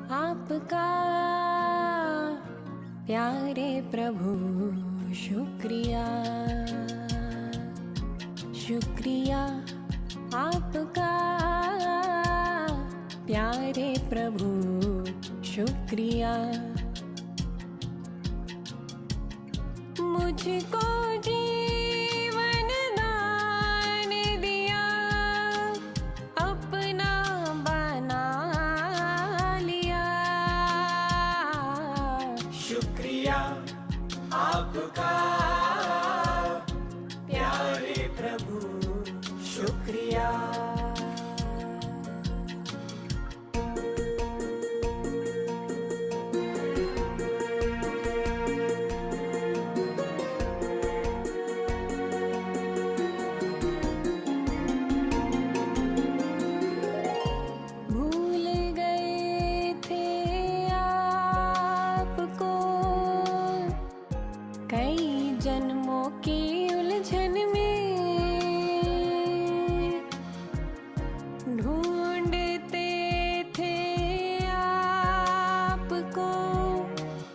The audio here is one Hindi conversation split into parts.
आपका प्यारे प्रभु शुक्रिया, शुक्रिया आपका प्यारे प्रभु शुक्रिया। मुझको जीवन दान दिया, अपना बना लिया। शुक्रिया आपका प्यारे प्रभु शुक्रिया। भूल गए थे आपको कई जन्मों की उलझन में, ढूंढते थे आपको,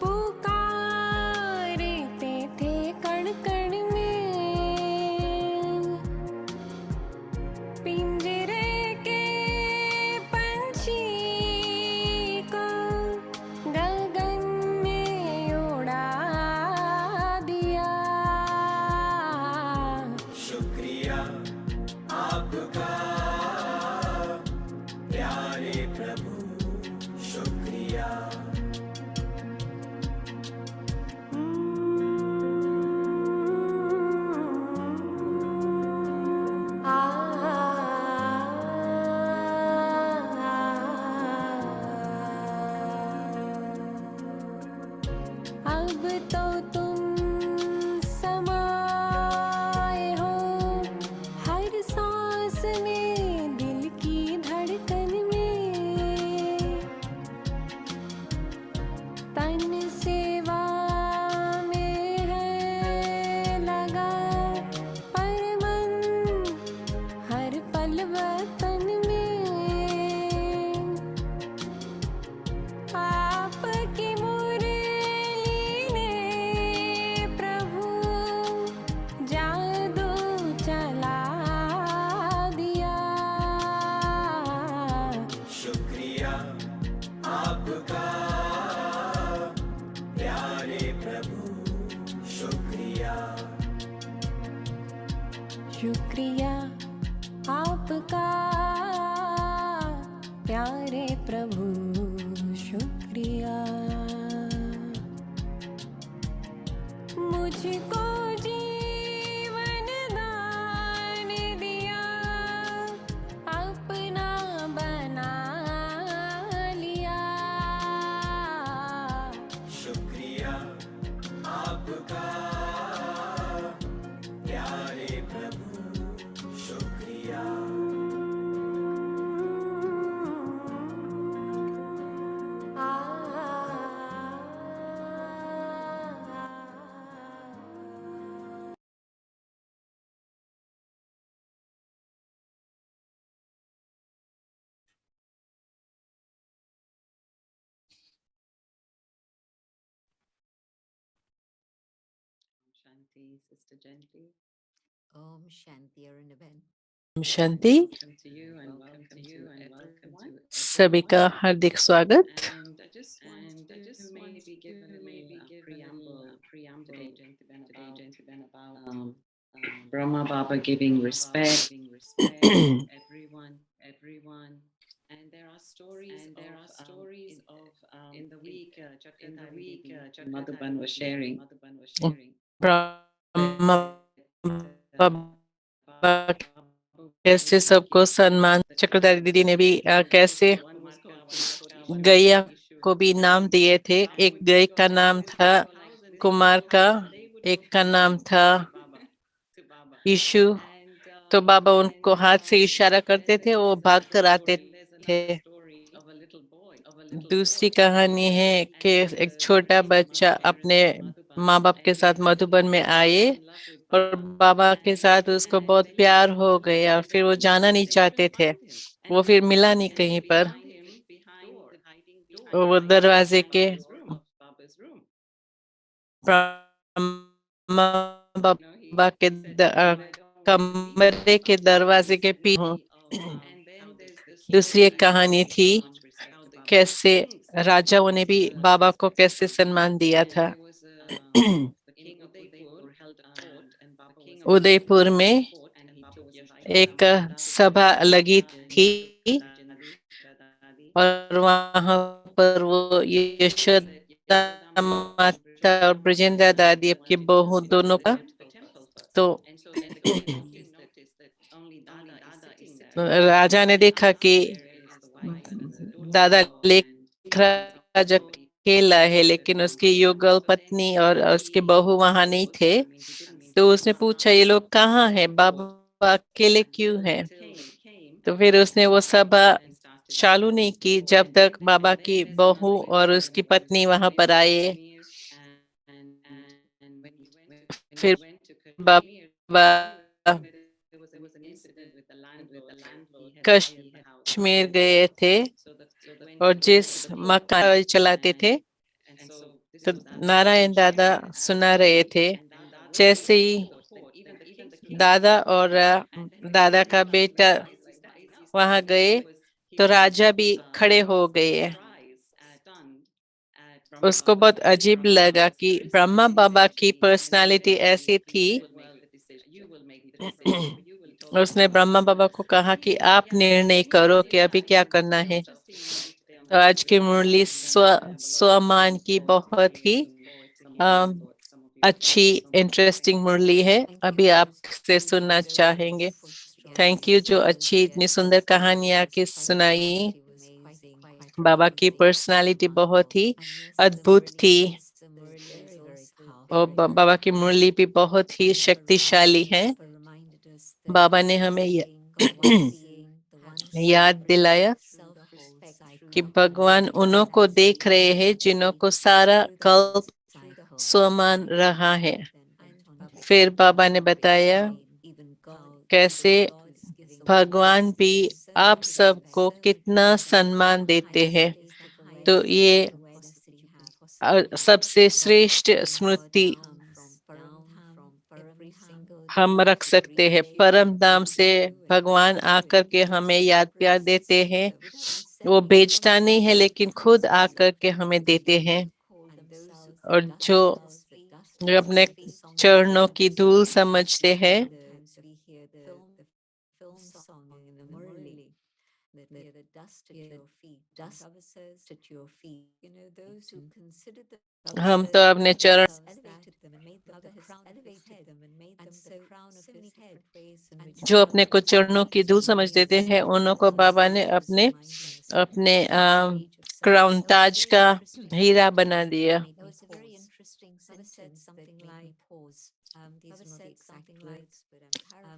पुकारते थे कण कण में। पिंजरे के पंछी को गगन में उड़ा दिया। शुक्रिया आपका प्यारे प्रभु शुक्रिया। अब तो तुम समाए हो हर सांस में, दिल की धड़कन में। तन सेवा में है लगा, पर मन हर पल वतन में। आपकी मुरली ने प्रभु जादू चला दिया। शुक्रिया आपका प्यारे प्रभु शुक्रिया। शुक्रिया आपका प्यारे प्रभु शुक्रिया। मुझको जीवन दान दिया, अपना बना लिया। शुक्रिया आपका प्यारे प्रभु शुक्रिया। Shanti, Sister Gently. Om Shanti Arunabhen. Shanti Welcome to you and welcome to everyone. सभी का हार्दिक स्वागत। And I just want to maybe give a preamble today, Gently Ben, about Brahma Baba giving respect, everyone. And there are stories of in the week Madhuban was sharing. Brahma बाबा कैसे सबको सम्मान, चक्रधारी दीदी ने भी कैसे गैया को भी नाम दिए थे। एक गाय का नाम था कुमार का, एक का नाम था यीशु। तो बाबा उनको हाथ से इशारा करते थे, वो भाग कर आते थे। दूसरी कहानी है कि एक छोटा बच्चा अपने माँ बाप के साथ मधुबन में आए और बाबा के साथ उसको बहुत प्यार हो गया और फिर वो जाना नहीं चाहते थे, वो फिर मिला नहीं कहीं पर। वो दरवाजे के ब्रह्मा बाबा के कमरे के दरवाजे के पीछे हूँ। दूसरी एक कहानी थी कैसे राजाओं ने भी बाबा को कैसे सम्मान दिया था। उदयपुर में एक सभा लगी थी और वहां पर वो यशोदा माता और ब्रजेंद्र दादी की बहू दोनों का तो राजा ने देखा कि दादा लेखराज अकेला है लेकिन उसकी युगल पत्नी और उसके बहू वहां नहीं थे। तो उसने पूछा ये लोग कहाँ हैं, बाबा अकेले क्यों हैं। तो फिर उसने वो सभा चालू नहीं की जब तक बाबा की बहू और उसकी पत्नी वहां पर आए। फिर बाबा कश्मीर गए थे और जिस मकान चलाते थे तो नारायण दादा सुना रहे थे। जैसे ही दादा और दादा का बेटा वहां गए तो राजा भी खड़े हो गए। उसको बहुत अजीब लगा कि ब्रह्मा बाबा की पर्सनालिटी ऐसी थी। उसने ब्रह्मा बाबा को कहा कि आप निर्णय करो कि अभी क्या करना है। तो आज की मुरली स्वमान की बहुत ही अम, अच्छी इंटरेस्टिंग मुरली है, अभी आपसे सुनना चाहेंगे। थैंक यू जो अच्छी इतनी सुंदर कहानियां की सुनाई। बाबा की पर्सनालिटी बहुत ही अद्भुत थी और बाबा की मुरली भी बहुत ही शक्तिशाली है। बाबा ने हमें याद दिलाया कि भगवान उन्हों को देख रहे हैं जिन्हों को सारा कल्प स्वमान रहा है। फिर बाबा ने बताया कैसे भगवान भी आप सबको कितना सम्मान देते हैं। तो ये सबसे श्रेष्ठ स्मृति हम रख सकते हैं। परम धाम से भगवान आकर के हमें याद प्यार देते हैं। वो बेचता नहीं है लेकिन खुद आकर के हमें देते हैं। और जो अपने चरणों की धूल समझते हैं हम तो अपने चरण जो अपने को चरणों की धूल समझ देते हैं उन्हों को बाबा ने अपने अपने क्राउन ताज का हीरा बना दिया।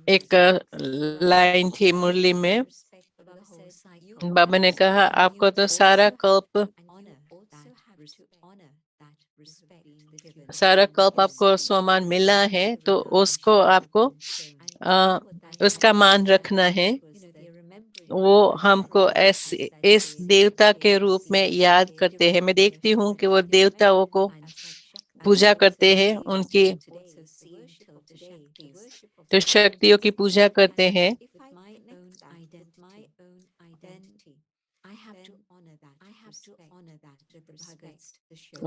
एक लाइन थी मुरली में, बाबा ने कहा आपको तो सारा कल्प आपको स्वमान मिला है तो उसको आपको उसका मान रखना है। वो हमको ऐसे इस देवता के रूप में याद करते हैं। मैं देखती हूँ कि वो देवताओं को पूजा करते हैं, उनकी तो शक्तियों की पूजा करते हैं।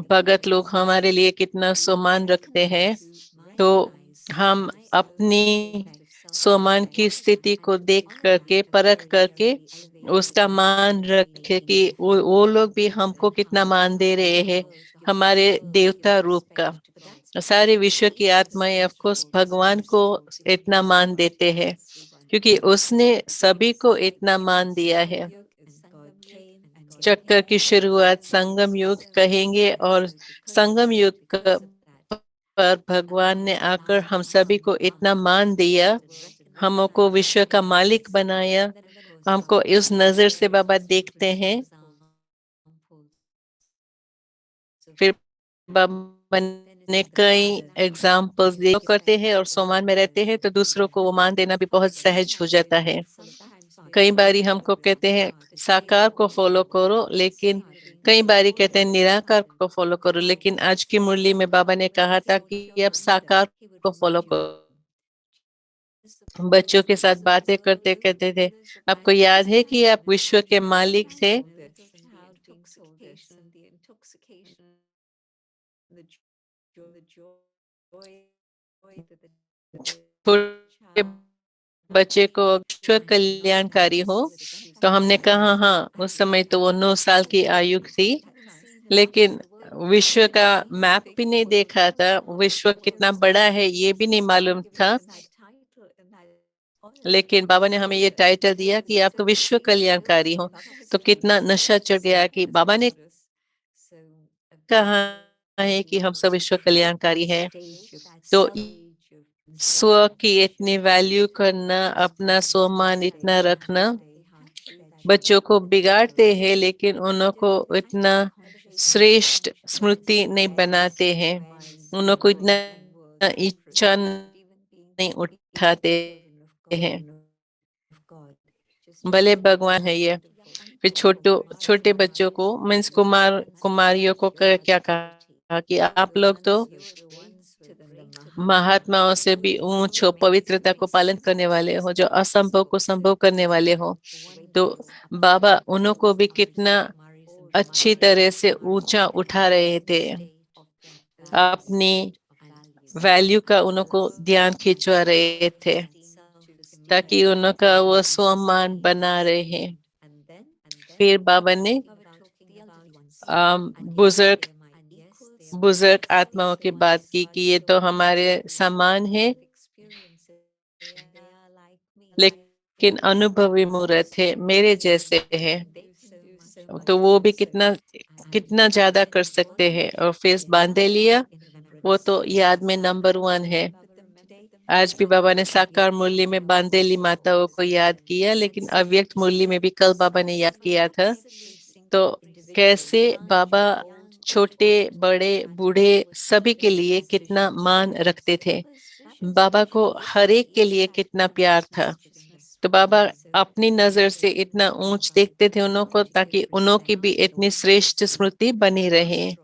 भगत लोग हमारे लिए कितना सम्मान रखते हैं तो हम अपनी सम्मान की स्थिति को देख करके परख करके उसका मान रखे कि वो लोग भी हमको कितना मान दे रहे हैं हमारे देवता रूप का। सारे विश्व की आत्माएं ऑफ कोर्स भगवान को इतना मान देते हैं क्योंकि उसने सभी को इतना मान दिया है। चक्कर की शुरुआत संगम युग कहेंगे और संगम युग पर भगवान ने आकर हम सभी को इतना मान दिया, हमको विश्व का मालिक बनाया। हमको इस नजर से बाबा देखते हैं। फिर बाबा ने कई एग्जाम्पल्स करते हैं और सोमान में रहते हैं तो दूसरों को वो मान देना भी बहुत सहज हो जाता है। कई बारी हमको कहते हैं साकार को फॉलो करो, लेकिन कई बारी कहते हैं निराकार को फॉलो करो। लेकिन आज की मुरली में बाबा ने कहा था कि अब साकार को फॉलो करो। बच्चों के साथ बातें करते कहते थे, आपको याद है कि आप विश्व के मालिक थे? छोटे बच्चे को विश्व कल्याणकारी हो, तो हमने कहा हाँ, उस समय तो वो 9 साल की आयु थी, लेकिन विश्व का मैप भी नहीं देखा था, विश्व कितना बड़ा है ये भी नहीं मालूम था। लेकिन बाबा ने हमें ये टाइटल दिया कि आप तो विश्व कल्याणकारी हो, तो कितना नशा चढ़ गया कि बाबा ने कहा है कि हम सब विश्व कल्याणकारी हैं। तो स्व की इतनी वैल्यू करना, अपना स्वमान इतना रखना, बच्चों को बिगाड़ते हैं लेकिन उनको इतना श्रेष्ठ स्मृति नहीं बनाते हैं, उनको इतना इच्छा नहीं उठाते हैं। भले भगवान है ये। फिर छोटे बच्चों को मीन्स कुमारियों को क्या कहा कि आप लोग तो महात्माओं से भी ऊंच हो, पवित्रता को पालन करने वाले हो, जो असंभव को संभव करने वाले हो। तो बाबा उनको भी कितना अच्छी तरह से ऊंचा उठा रहे थे, अपनी वैल्यू का उनको ध्यान खिंचवा रहे थे, ताकि उनका वो सम्मान बना रहे। फिर बाबा ने बुजुर्ग बुजुर्ग आत्माओं की बात की कि ये तो हमारे समान है, लेकिन अनुभवी मूर्त है, मेरे जैसे है, तो वो भी कितना कितना ज्यादा कर सकते हैं। और फेस बांधे लिया, वो तो याद में नंबर 1 है। आज भी बाबा ने साकार मुरली में बांदेली माताओं को याद किया, लेकिन अव्यक्त मुरली में भी कल बाबा ने याद किया था। तो कैसे बाबा छोटे बड़े बूढ़े सभी के लिए कितना मान रखते थे, बाबा को हर एक के लिए कितना प्यार था। तो बाबा अपनी नजर से इतना ऊंच देखते थे उनको, ताकि उन्हों की भी इतनी श्रेष्ठ स्मृति बनी रहे।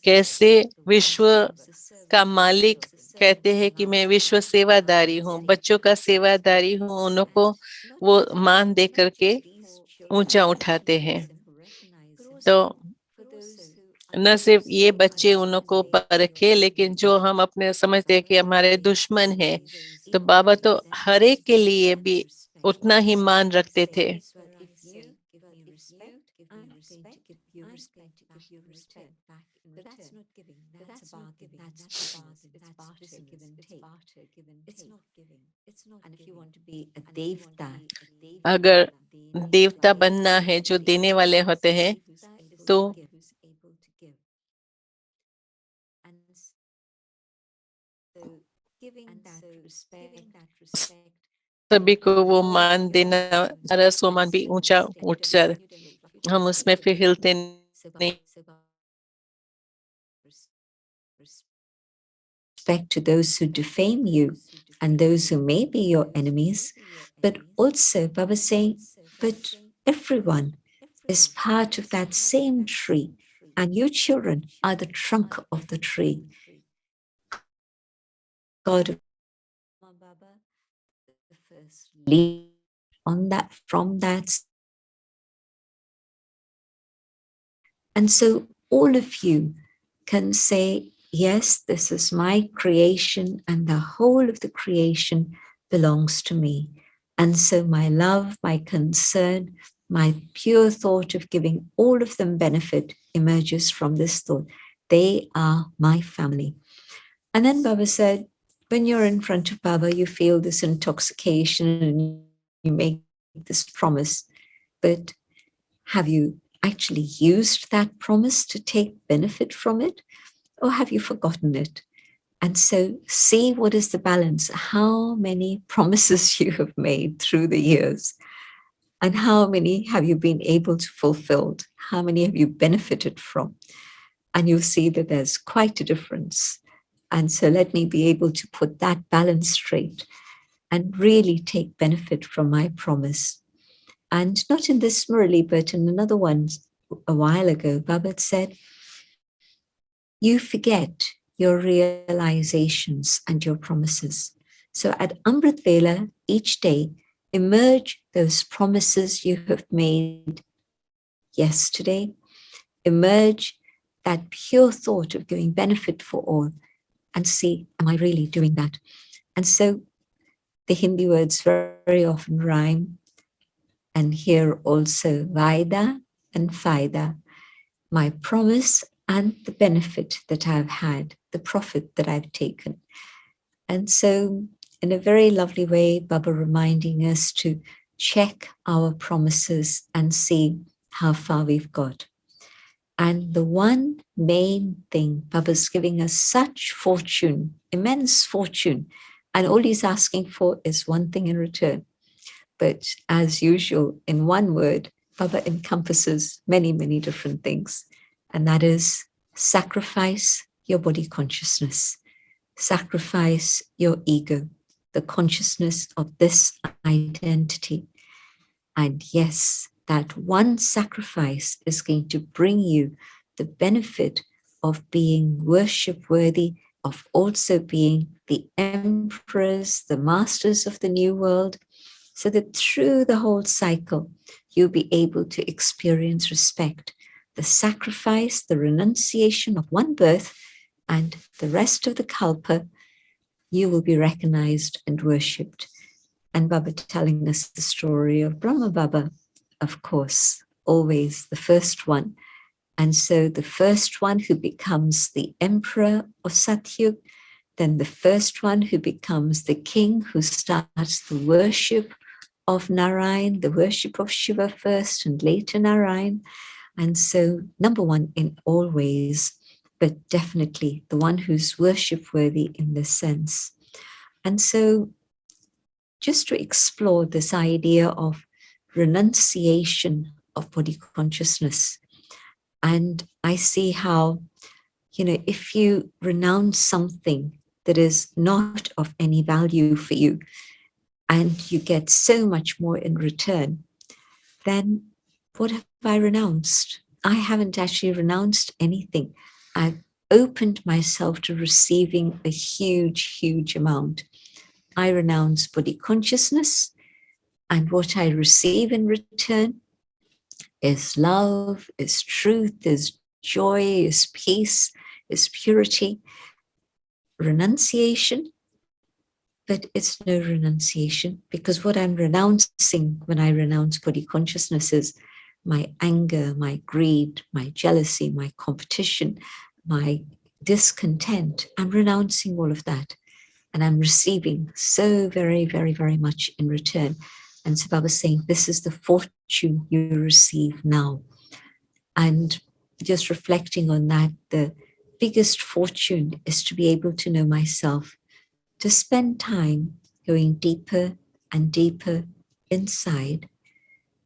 कैसे विश्व का मालिक कहते हैं कि मैं विश्व सेवादारी हूँ, बच्चों का सेवादारी हूँ, उनको वो मान दे करके ऊंचा उठाते हैं। तो न सिर्फ ये बच्चे उनको परखे, लेकिन जो हम अपने समझते हैं कि हमारे दुश्मन हैं, तो बाबा तो हर एक के लिए भी उतना ही मान रखते थे। अगर देवता बनना है जो देने वाले होते हैं, तो सभी को वो मान देना, सारा सम्मान भी ऊंचा उठ जाए, हम उसमें फिर हिलते नहीं। Respect to those who defame you and those who may be your enemies, but also Baba saying, but everyone is part of that same tree, and you children are the trunk of the tree. God lead on that from that. And so all of you can say, yes, this is my creation, and the whole of the creation belongs to me. And so my love, my concern, my pure thought of giving all of them benefit emerges from this thought. They are my family. And then Baba said, when you're in front of Baba, you feel this intoxication and you make this promise, but have you actually used that promise to take benefit from it, or have you forgotten it? And so see what is the balance, how many promises you have made through the years, and how many have you been able to fulfill, how many have you benefited from? And you'll see that there's quite a difference. And so let me be able to put that balance straight. and really take benefit from my promise. And not in this Murali, but in another one a while ago, Baba had said, you forget your realizations and your promises. So at Amrit Vela, each day, emerge those promises you have made yesterday, emerge that pure thought of giving benefit for all, and see, am I really doing that? And so the Hindi words very often rhyme, and here also Vaida and Faida, my promise and the benefit that I've had, the profit that I've taken. And so in a very lovely way, Baba reminding us to check our promises and see how far we've got. And the one main thing, Baba's giving us such fortune, immense fortune, and all he's asking for is one thing in return. But as usual, in one word, Baba encompasses many, many different things. And that is sacrifice your body consciousness, sacrifice your ego, the consciousness of this identity. And yes, that one sacrifice is going to bring you the benefit of being worship worthy, of also being the emperors, the masters of the new world, so that through the whole cycle, you'll be able to experience respect, the sacrifice, the renunciation of one birth, and the rest of the kalpa, you will be recognized and worshipped. And Baba telling us the story of Brahma Baba, of course, always the first one. And so the first one who becomes the emperor of Satyug, then the first one who becomes the king who starts the worship of Narayan, the worship of Shiva first and later Narayan. And so number one in all ways, but definitely the one who's worship worthy in this sense. And so just to explore this idea of renunciation of body consciousness. And I see how, if you renounce something that is not of any value for you, and you get so much more in return, then what have I renounced? I haven't actually renounced anything. I've opened myself to receiving a huge, huge amount. I renounce body consciousness, and what I receive in return is love, is truth, is joy, is peace, is purity, renunciation. But it's no renunciation, because what I'm renouncing when I renounce body consciousness is my anger, my greed, my jealousy, my competition, my discontent. I'm renouncing all of that. And I'm receiving so very, very, very much in return. And so Baba's saying, this is the fortune you receive now. And just reflecting on that, the biggest fortune is to be able to know myself, to spend time going deeper and deeper inside.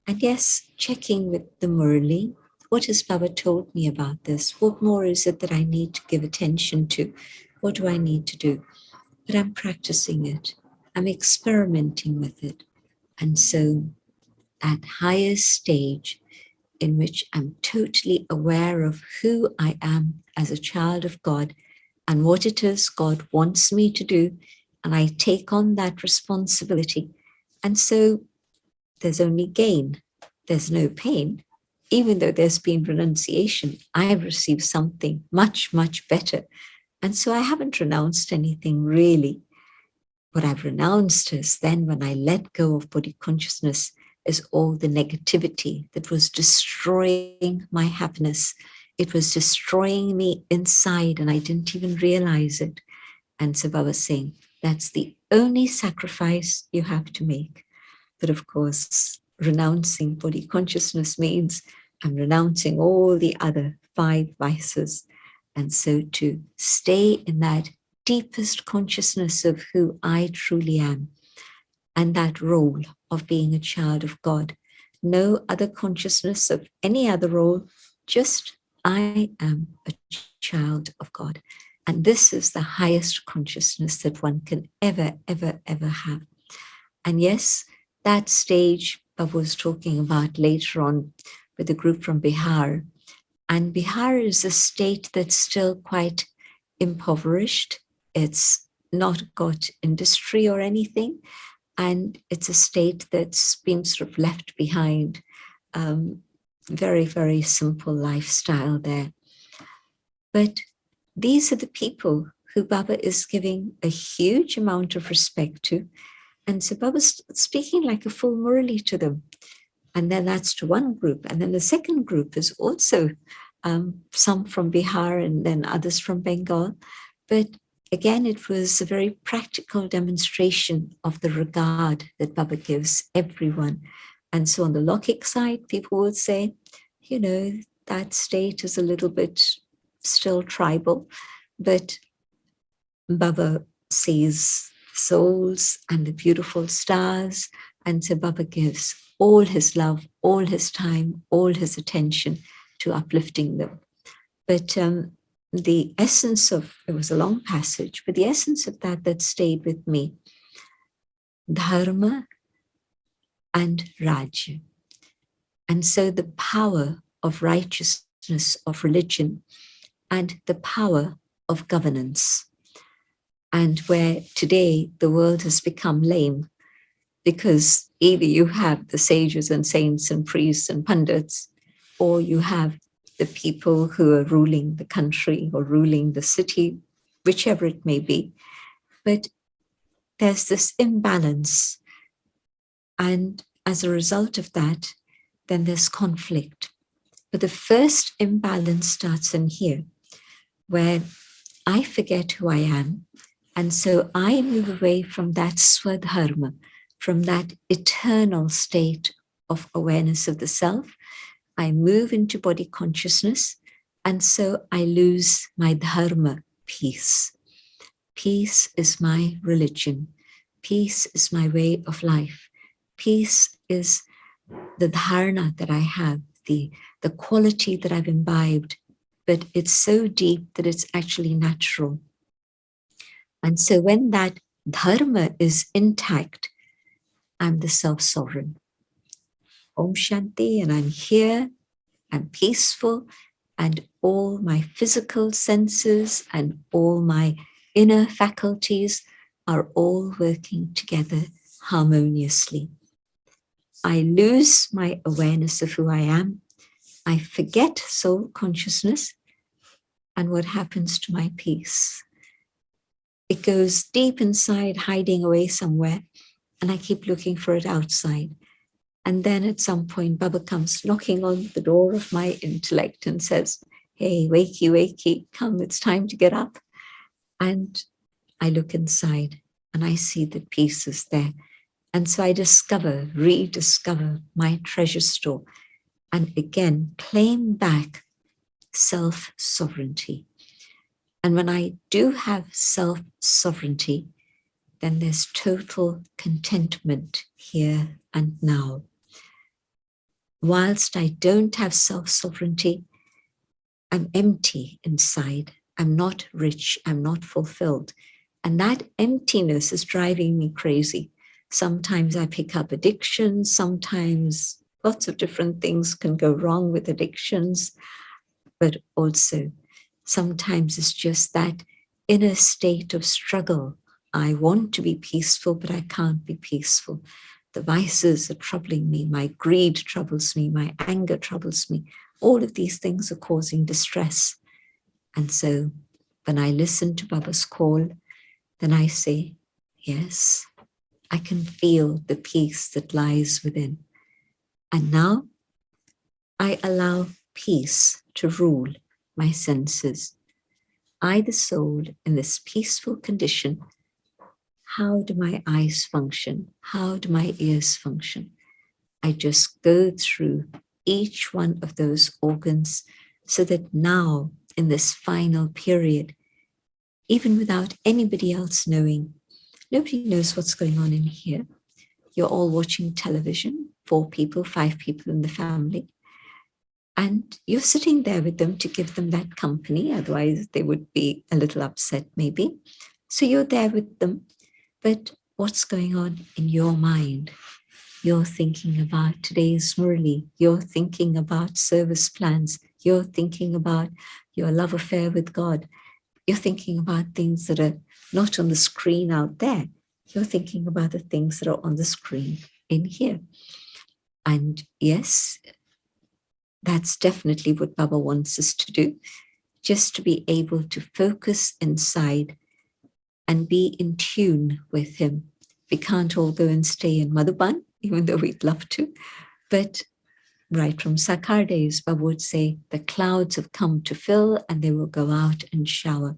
And yes, checking with the Murli, what has Baba told me about this? What more is it that I need to give attention to? What do I need to do? But I'm practicing it. I'm experimenting with it. And so at highest stage in which I'm totally aware of who I am as a child of God and what it is God wants me to do, and I take on that responsibility. And so there's only gain, there's no pain. Even though there's been renunciation, I've received something much, much better. And so I haven't renounced anything really. What I've renounced is then when I let go of body consciousness is all the negativity that was destroying my happiness. It was destroying me inside and I didn't even realize it. And so Baba was saying, that's the only sacrifice you have to make. But of course, renouncing body consciousness means I'm renouncing all the other 5 vices. And so to stay in that deepest consciousness of who I truly am and that role of being a child of God. No other consciousness of any other role, just I am a child of God. And this is the highest consciousness that one can ever, ever, ever have. And yes, that stage Baba was talking about later on with a group from Bihar. And Bihar is a state that's still quite impoverished. It's not got industry or anything. And it's a state that's been sort of left behind. Very, very simple lifestyle there. But these are the people who Baba is giving a huge amount of respect to. And so Baba's speaking like a full Murali to them. And then that's to one group. And then the second group is also some from Bihar and then others from Bengal. But again, it was a very practical demonstration of the regard that Baba gives everyone. And so on the Lokik side, people would say, you know, that state is a little bit still tribal, but Baba sees souls and the beautiful stars. And so Baba gives all his love, all his time, all his attention to uplifting them. But the essence of, it was a long passage, but the essence of that stayed with me, dharma and rajya. And so the power of righteousness, of religion, and the power of governance. And where today the world has become lame, because either you have the sages and saints and priests and pundits, or you have the people who are ruling the country or ruling the city, whichever it may be. But there's this imbalance. And as a result of that, then there's conflict. But the first imbalance starts in here, where I forget who I am. And so I move away from that swadharma, from that eternal state of awareness of the self. I move into body consciousness. And so I lose my dharma, peace. Peace is my religion. Peace is my way of life. Peace is the dharana that I have, the quality that I've imbibed, but it's so deep that it's actually natural. And so when that dharma is intact, I'm the self-sovereign. Om Shanti, and I'm here, I'm peaceful, and all my physical senses and all my inner faculties are all working together harmoniously. I lose my awareness of who I am. I forget soul consciousness. And what happens to my peace? It goes deep inside, hiding away somewhere, and I keep looking for it outside. And then at some point, Baba comes knocking on the door of my intellect and says, hey, wakey, wakey, come, it's time to get up. And I look inside and I see that peace is there. And so I rediscover my treasure store, and again, claim back self-sovereignty. And when I do have self-sovereignty, then there's total contentment here and now. Whilst I don't have self-sovereignty, I'm empty inside. I'm not rich. I'm not fulfilled. And that emptiness is driving me crazy. Sometimes I pick up addictions. Sometimes lots of different things can go wrong with addictions. But also, sometimes it's just that inner state of struggle. I want to be peaceful, but I can't be peaceful. The vices are troubling me. My greed troubles me. My anger troubles me. All of these things are causing distress. And so when I listen to Baba's call, then I say, yes, I can feel the peace that lies within. And now I allow peace to rule my senses. I, the soul, in this peaceful condition, how do my eyes function? How do my ears function? I just go through each one of those organs so that now, in this final period, even without anybody else knowing, nobody knows what's going on in here. You're all watching television, 4 people, 5 people in the family. And you're sitting there with them to give them that company. Otherwise, they would be a little upset maybe. So you're there with them. But what's going on in your mind. You're thinking about today's Murli. You're thinking about service plans. You're thinking about your love affair with God. You're thinking about things that are not on the screen out there. You're thinking about the things that are on the screen in here. And yes, that's definitely what Baba wants us to do, just to be able to focus inside and be in tune with him. We can't all go and stay in Madhuban, even though we'd love to. But right from Sakar days, Baba would say, the clouds have come to fill and they will go out and shower.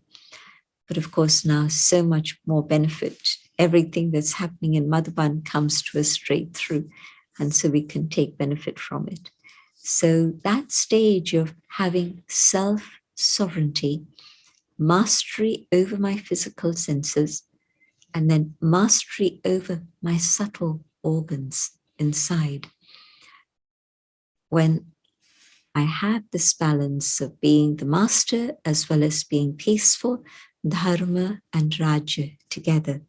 But of course, now so much more benefit. Everything that's happening in Madhuban comes to us straight through. And so we can take benefit from it. So that stage of having self-sovereignty, mastery over my physical senses, and then mastery over my subtle organs inside. When I have this balance of being the master as well as being peaceful, dharma and raja together,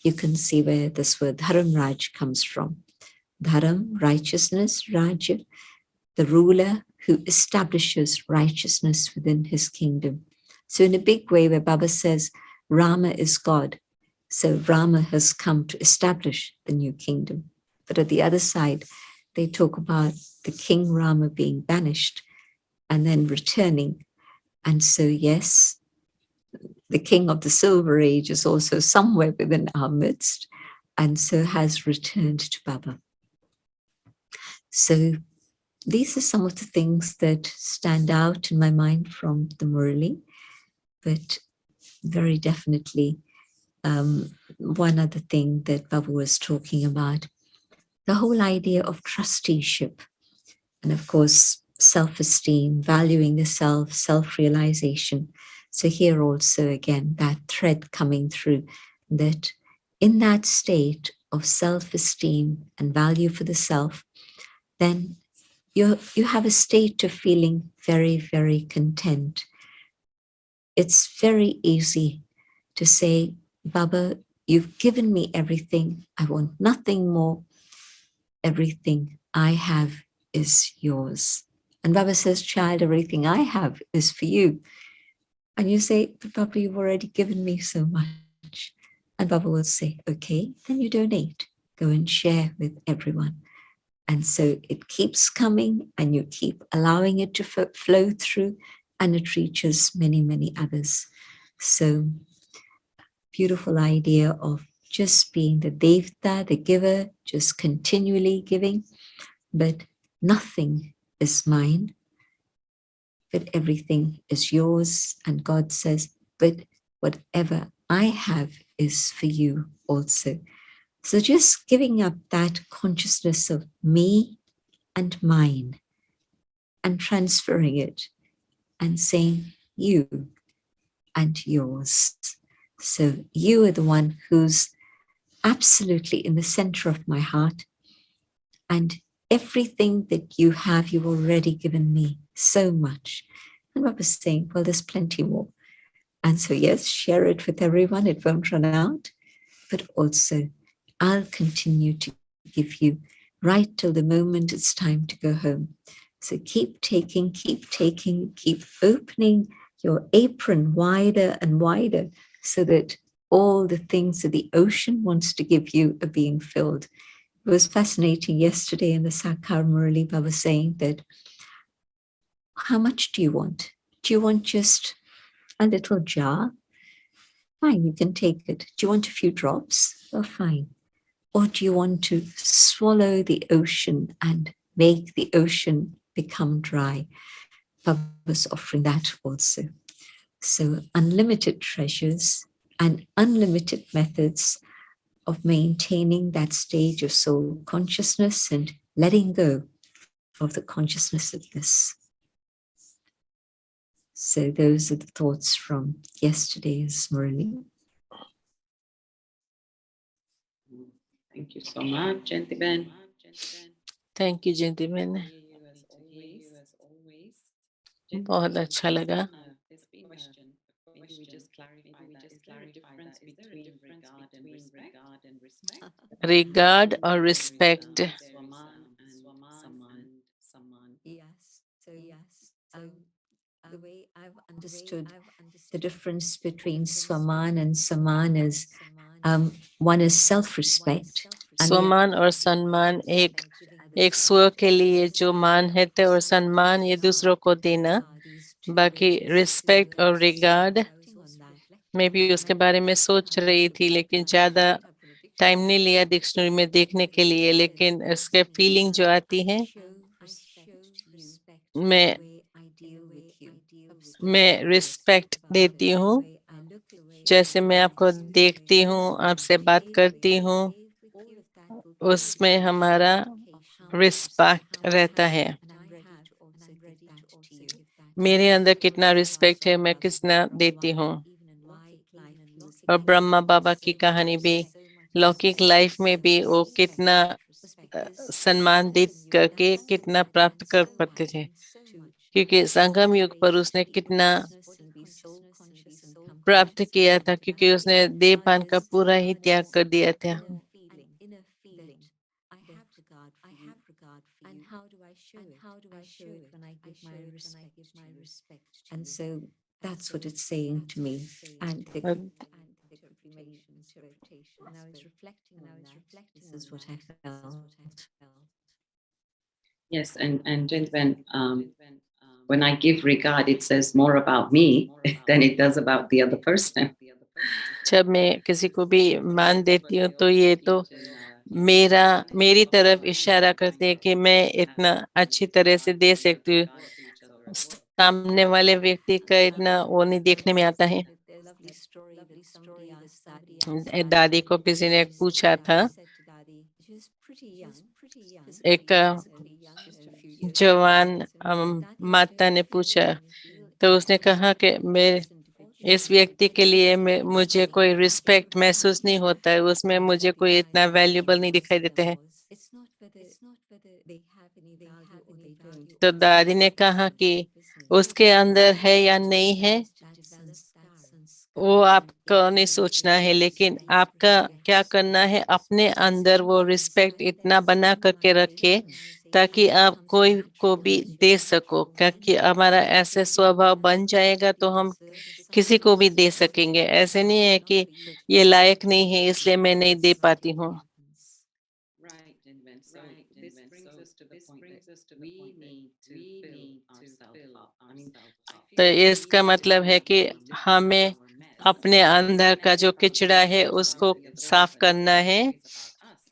you can see where this word dharam raj comes from. Dharam, righteousness, raja, the ruler who establishes righteousness within his kingdom. So in a big way where Baba says Rama is God, so Rama has come to establish the new kingdom. But at the other side, they talk about the King Rama being banished and then returning. And so yes, the king of the Silver Age is also somewhere within our midst and so has returned to Baba. So these are some of the things that stand out in my mind from the Murli, but very definitely one other thing that Baba was talking about, the whole idea of trusteeship, and of course, self-esteem, valuing the self, self-realization. So here also, again, that thread coming through, that in that state of self-esteem and value for the self, then you have a state of feeling very, very content. It's very easy to say, Baba, you've given me everything. I want nothing more. Everything I have is yours. And Baba says, child, everything I have is for you. And you say, but Baba, you've already given me so much. And Baba will say, okay, then you donate. Go and share with everyone. And so it keeps coming and you keep allowing it to flow through and it reaches many, many others. So beautiful idea of just being the Devta, the giver, just continually giving, but nothing is mine, but everything is yours. And God says, but whatever I have is for you also. So just giving up that consciousness of me and mine and transferring it and saying you and yours. So you are the one who's absolutely in the center of my heart, and everything that you have, you've already given me so much. And Baba's saying, well, there's plenty more. And so yes, share it with everyone, it won't run out, but also I'll continue to give you right till the moment it's time to go home. So keep taking, keep opening your apron wider and wider so that all the things that the ocean wants to give you are being filled. It was fascinating yesterday in the Sakar Murli, Baba saying that, how much do you want? Do you want just a little jar? Fine, you can take it. Do you want a few drops? Oh, fine. Or do you want to swallow the ocean and make the ocean become dry? Baba's offering that also. So unlimited treasures and unlimited methods of maintaining that stage of soul consciousness and letting go of the consciousness of this. So those are the thoughts from yesterday's Murli. Thank you so much, Gentiben. Thank you gentleman, बहुत अच्छा लगा. Maybe we just clarify that. Is there a difference between regard and respect? regard or respect? Swaman and Saman. Yes. So the way I've understood the difference between Swaman and Saman is one is self-respect. स्वमान और सम्मान एक स्व के लिए जो मान है और सम्मान ये दूसरों को देना। बाकी रिस्पेक्ट और रिगार्ड मैं भी उसके बारे में सोच रही थी, लेकिन ज्यादा टाइम नहीं लिया डिक्शनरी में देखने के लिए, लेकिन इसके फीलिंग जो आती है मैं रिस्पेक्ट देती हूँ। जैसे मैं आपको देखती हूँ, आपसे बात करती हूँ, उसमें हमारा रिस्पेक्ट रहता है। मेरे अंदर कितना रिस्पेक्ट है मैं कितना देती हूँ। और ब्रह्मा बाबा की कहानी भी लौकिक लाइफ में भी वो कितना सम्मान दे करके कितना प्राप्त कर पाते थे, क्योंकि संगम युग पर उसने कितना प्राप्त किया था, क्योंकि उसने देवभान का पूरा ही त्याग कर दिया था। And how do I show it? How do I show it when I give my respect to and so that's what it's saying to me. And the interpretation. And I was reflecting on that. This is what I felt. Yes, and when I give regard, it says more about me than it does about the other person. जब मैं किसी को भी मान देती हूँ तो ये तो मेरी तरफ इशारा करते हैं कि मैं इतना अच्छी तरह से दे सकती हूँ, सामने वाले व्यक्ति का इतना वो नहीं देखने में आता है। दादी को किसी ने पूछा था, एक जवान माता ने पूछा, तो उसने कहा कि मैं इस व्यक्ति के लिए मुझे कोई रिस्पेक्ट महसूस नहीं होता है, उसमें मुझे कोई इतना वैल्यूबल नहीं दिखाई देते हैं। तो दादी ने कहा कि उसके अंदर है या नहीं है वो आपको नहीं सोचना है, लेकिन आपका क्या करना है, अपने अंदर वो रिस्पेक्ट इतना बना करके रखे ताकि आप कोई को भी दे सको, क्योंकि हमारा ऐसे स्वभाव बन जाएगा तो हम किसी को भी दे सकेंगे। ऐसे नहीं है कि ये लायक नहीं है इसलिए मैं नहीं दे पाती हूँ। Right, Jinben. So this brings us to the point that we need to fill ourselves up. I mean, तो इसका मतलब है कि हमें अपने अंदर का जो कचरा है उसको साफ करना है।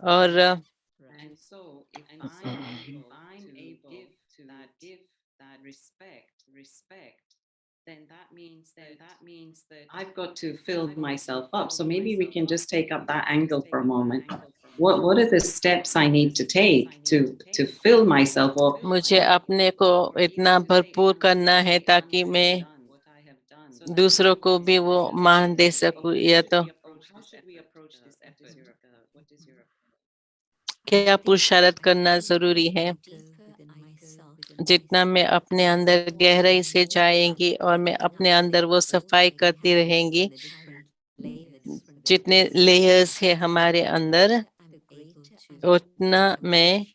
और and so if I'm able to give that respect, then that means that I've got to fill myself up. So maybe we can just take up that angle for a moment. What are the steps I need to take to fill myself up? मुझे अपने को इतना भरपूर करना है ताकि मैं दूसरों को भी वो मान दे सकूं। या तो क्या पुरुषार्थ करना जरूरी है। जितना मैं अपने अंदर गहराई से जाएंगी और मैं अपने अंदर वो सफाई करती रहेंगी, जितने लेयर्स है हमारे अंदर, उतना मैं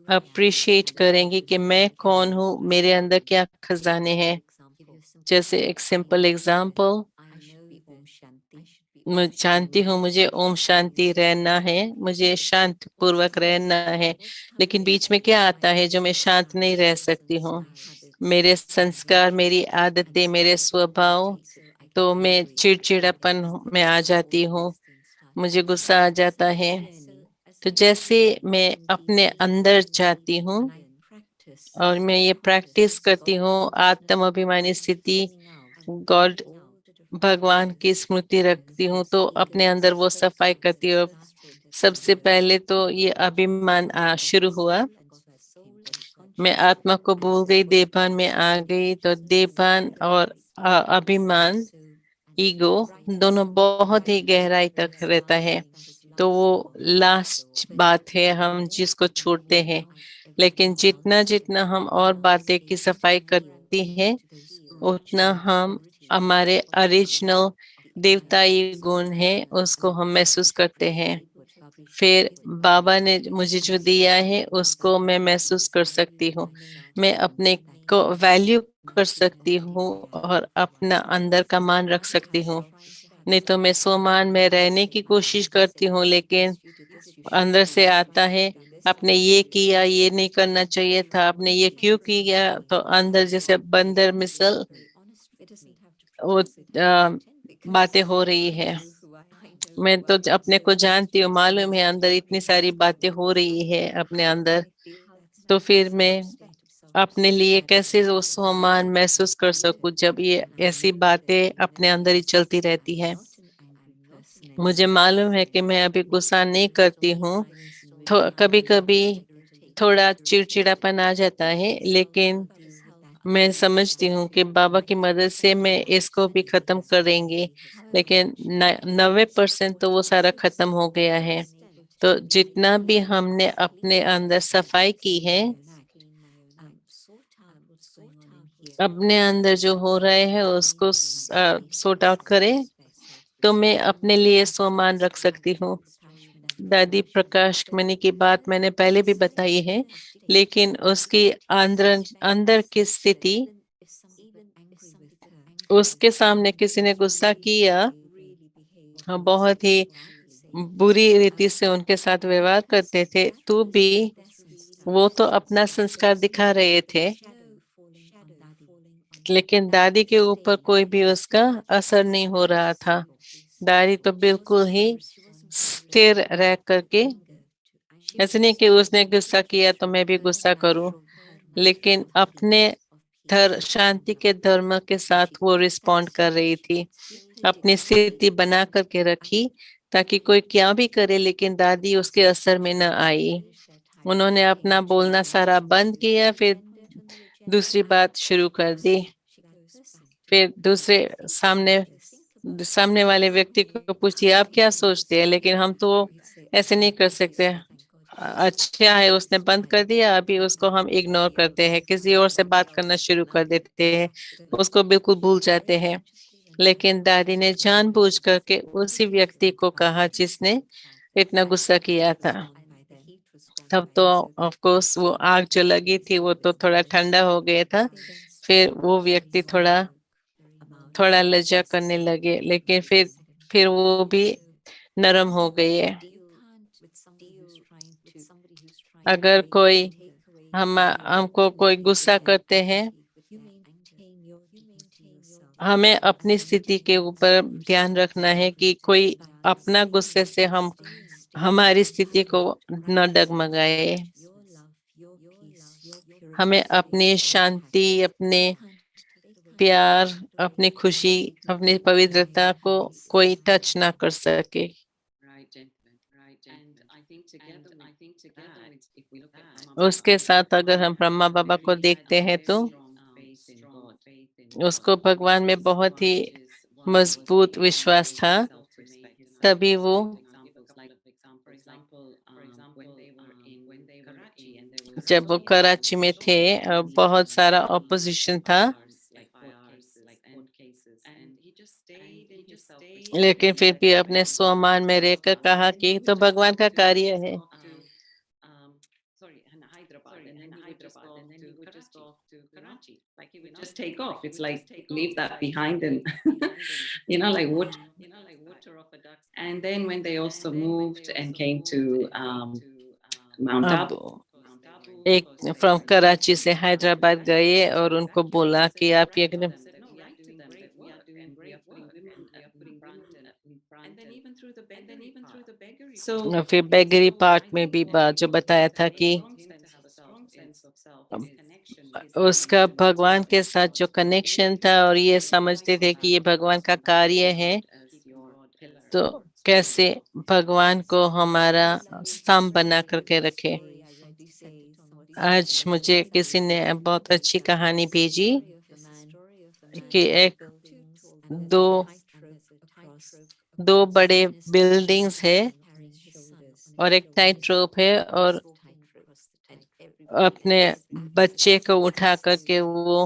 अप्रिशिएट करेंगी कि मैं कौन हूँ, मेरे अंदर क्या खजाने हैं। जैसे एक सिंपल एग्जाम्पल, मैं जानती हूँ मुझे ओम शांति रहना है, मुझे शांत पूर्वक रहना है, लेकिन बीच में क्या आता है जो मैं शांत नहीं रह सकती हूँ। मेरे संस्कार, मेरी आदतें, मेरे स्वभाव, तो मैं चिड़चिड़ापन में आ जाती हूँ, मुझे गुस्सा आ जाता है। तो जैसे मैं अपने अंदर जाती हूँ और मैं ये प्रैक्टिस करती हूँ, आत्म अभिमानी स्थिति, गॉड भगवान की स्मृति रखती हूँ, तो अपने अंदर वो सफाई करती हूँ। सबसे पहले तो ये अभिमान शुरू हुआ, मैं आत्मा को भूल गई, देवभान में आ गई, तो देवभान और अभिमान, ईगो, दोनों बहुत ही गहराई तक रहता है। तो वो लास्ट बात है हम जिसको छोड़ते हैं, लेकिन जितना जितना हम और बातें की सफाई करती हैं उतना हम हमारे ओरिजिनल देवताई गुण है उसको हम महसूस करते हैं। फिर बाबा ने मुझे जो दिया है उसको मैं महसूस कर सकती हूँ। मैं अपने को वैल्यू कर सकती हूँ और अपना अंदर का मान रख सकती हूँ। नहीं तो मैं स्वमान में रहने की कोशिश करती हूँ, लेकिन अंदर से आता है आपने ये किया, ये नहीं करना चाहिए था, आपने ये क्यों किया, तो अंदर जैसे बंदर मिसल वो बातें हो रही है। मैं तो अपने को जानती हूँ, मालूम है अंदर इतनी सारी बातें हो रही है अपने अंदर। तो फिर मैं अपने लिए कैसे वो सम्मान महसूस कर सकूं जब ये ऐसी बातें अपने अंदर ही चलती रहती है। मुझे मालूम है कि मैं अभी गुस्सा नहीं करती हूँ, तो कभी कभी थोड़ा चिड़चिड़ापन आ जाता है, लेकिन मैं समझती हूँ कि बाबा की मदद से मैं इसको भी खत्म करेंगे। लेकिन 90% तो वो सारा खत्म हो गया है। तो जितना भी हमने अपने अंदर सफाई की है, अपने अंदर जो हो रहे हैं उसको सॉर्ट आउट करें, तो मैं अपने लिए सम्मान रख सकती हूँ। दादी प्रकाश मणि की बात मैंने पहले भी बताई है, लेकिन उसकी अंदर अंदर की स्थिति, उसके सामने किसी ने गुस्सा किया, बहुत ही बुरी रीति से उनके साथ व्यवहार करते थे, तो भी वो तो अपना संस्कार दिखा रहे थे, लेकिन दादी के ऊपर कोई भी उसका असर नहीं हो रहा था। दादी तो बिल्कुल ही स्थिर रह करके, ऐसे नहीं कि उसने गुस्सा किया तो मैं भी गुस्सा करूं, लेकिन अपने शांति के धर्म के साथ वो रिस्पॉन्ड कर रही थी, अपनी स्थिति बना करके रखी ताकि कोई क्या भी करे लेकिन दादी उसके असर में न आई। उन्होंने अपना बोलना सारा बंद किया, फिर दूसरी बात शुरू कर दी। फिर दूसरे सामने सामने वाले व्यक्ति को पूछिए आप क्या सोचते हैं, लेकिन हम तो ऐसे नहीं कर सकते। अच्छा है उसने बंद कर दिया, अभी उसको हम इग्नोर करते हैं, किसी और से बात करना शुरू कर देते हैं, उसको बिल्कुल भूल जाते हैं। लेकिन दादी ने जानबूझ करके उसी व्यक्ति को कहा जिसने इतना गुस्सा किया था। तब तो ऑफ कोर्स वो आग जो लगी थी वो तो थोड़ा ठंडा हो गया था। फिर वो व्यक्ति थोड़ा थोड़ा लज्जा करने लगे, लेकिन फिर वो भी नरम हो गई है। अगर कोई हमको कोई गुस्सा करते हैं, हमें अपनी स्थिति के ऊपर ध्यान रखना है कि कोई अपना गुस्से से हम हमारी स्थिति को न डगमगाए। हमें अपनी शांति, अपने प्यार, अपनी खुशी, अपनी पवित्रता को कोई टच ना कर सके। उसके साथ अगर हम ब्रह्मा बाबा को देखते हैं तो उसको भगवान में बहुत ही मजबूत विश्वास था, तभी वो जब वो कराची में थे बहुत सारा ऑपोजिशन था, लेकिन फिर भी अपने स्वमान में रहकर कहा कि तो भगवान का कार्य है। Just take off. It's like leave that behind and like what. And then when they also moved and came to Mount अब Abu, एक फ्रॉम कराची से हैदराबाद गए और उनको बोला कि आप ये फिर बेगरी पार्ट में भी जो बताया था कि उसका भगवान के साथ जो कनेक्शन था और ये समझते थे कि ये भगवान का कार्य है, तो कैसे भगवान को हमारा स्तंभ बना करके रखे। आज मुझे किसी ने बहुत अच्छी कहानी भेजी कि एक दो दो बड़े बिल्डिंग्स है और एक टाइट रोप है, और अपने बच्चे को उठा करके वो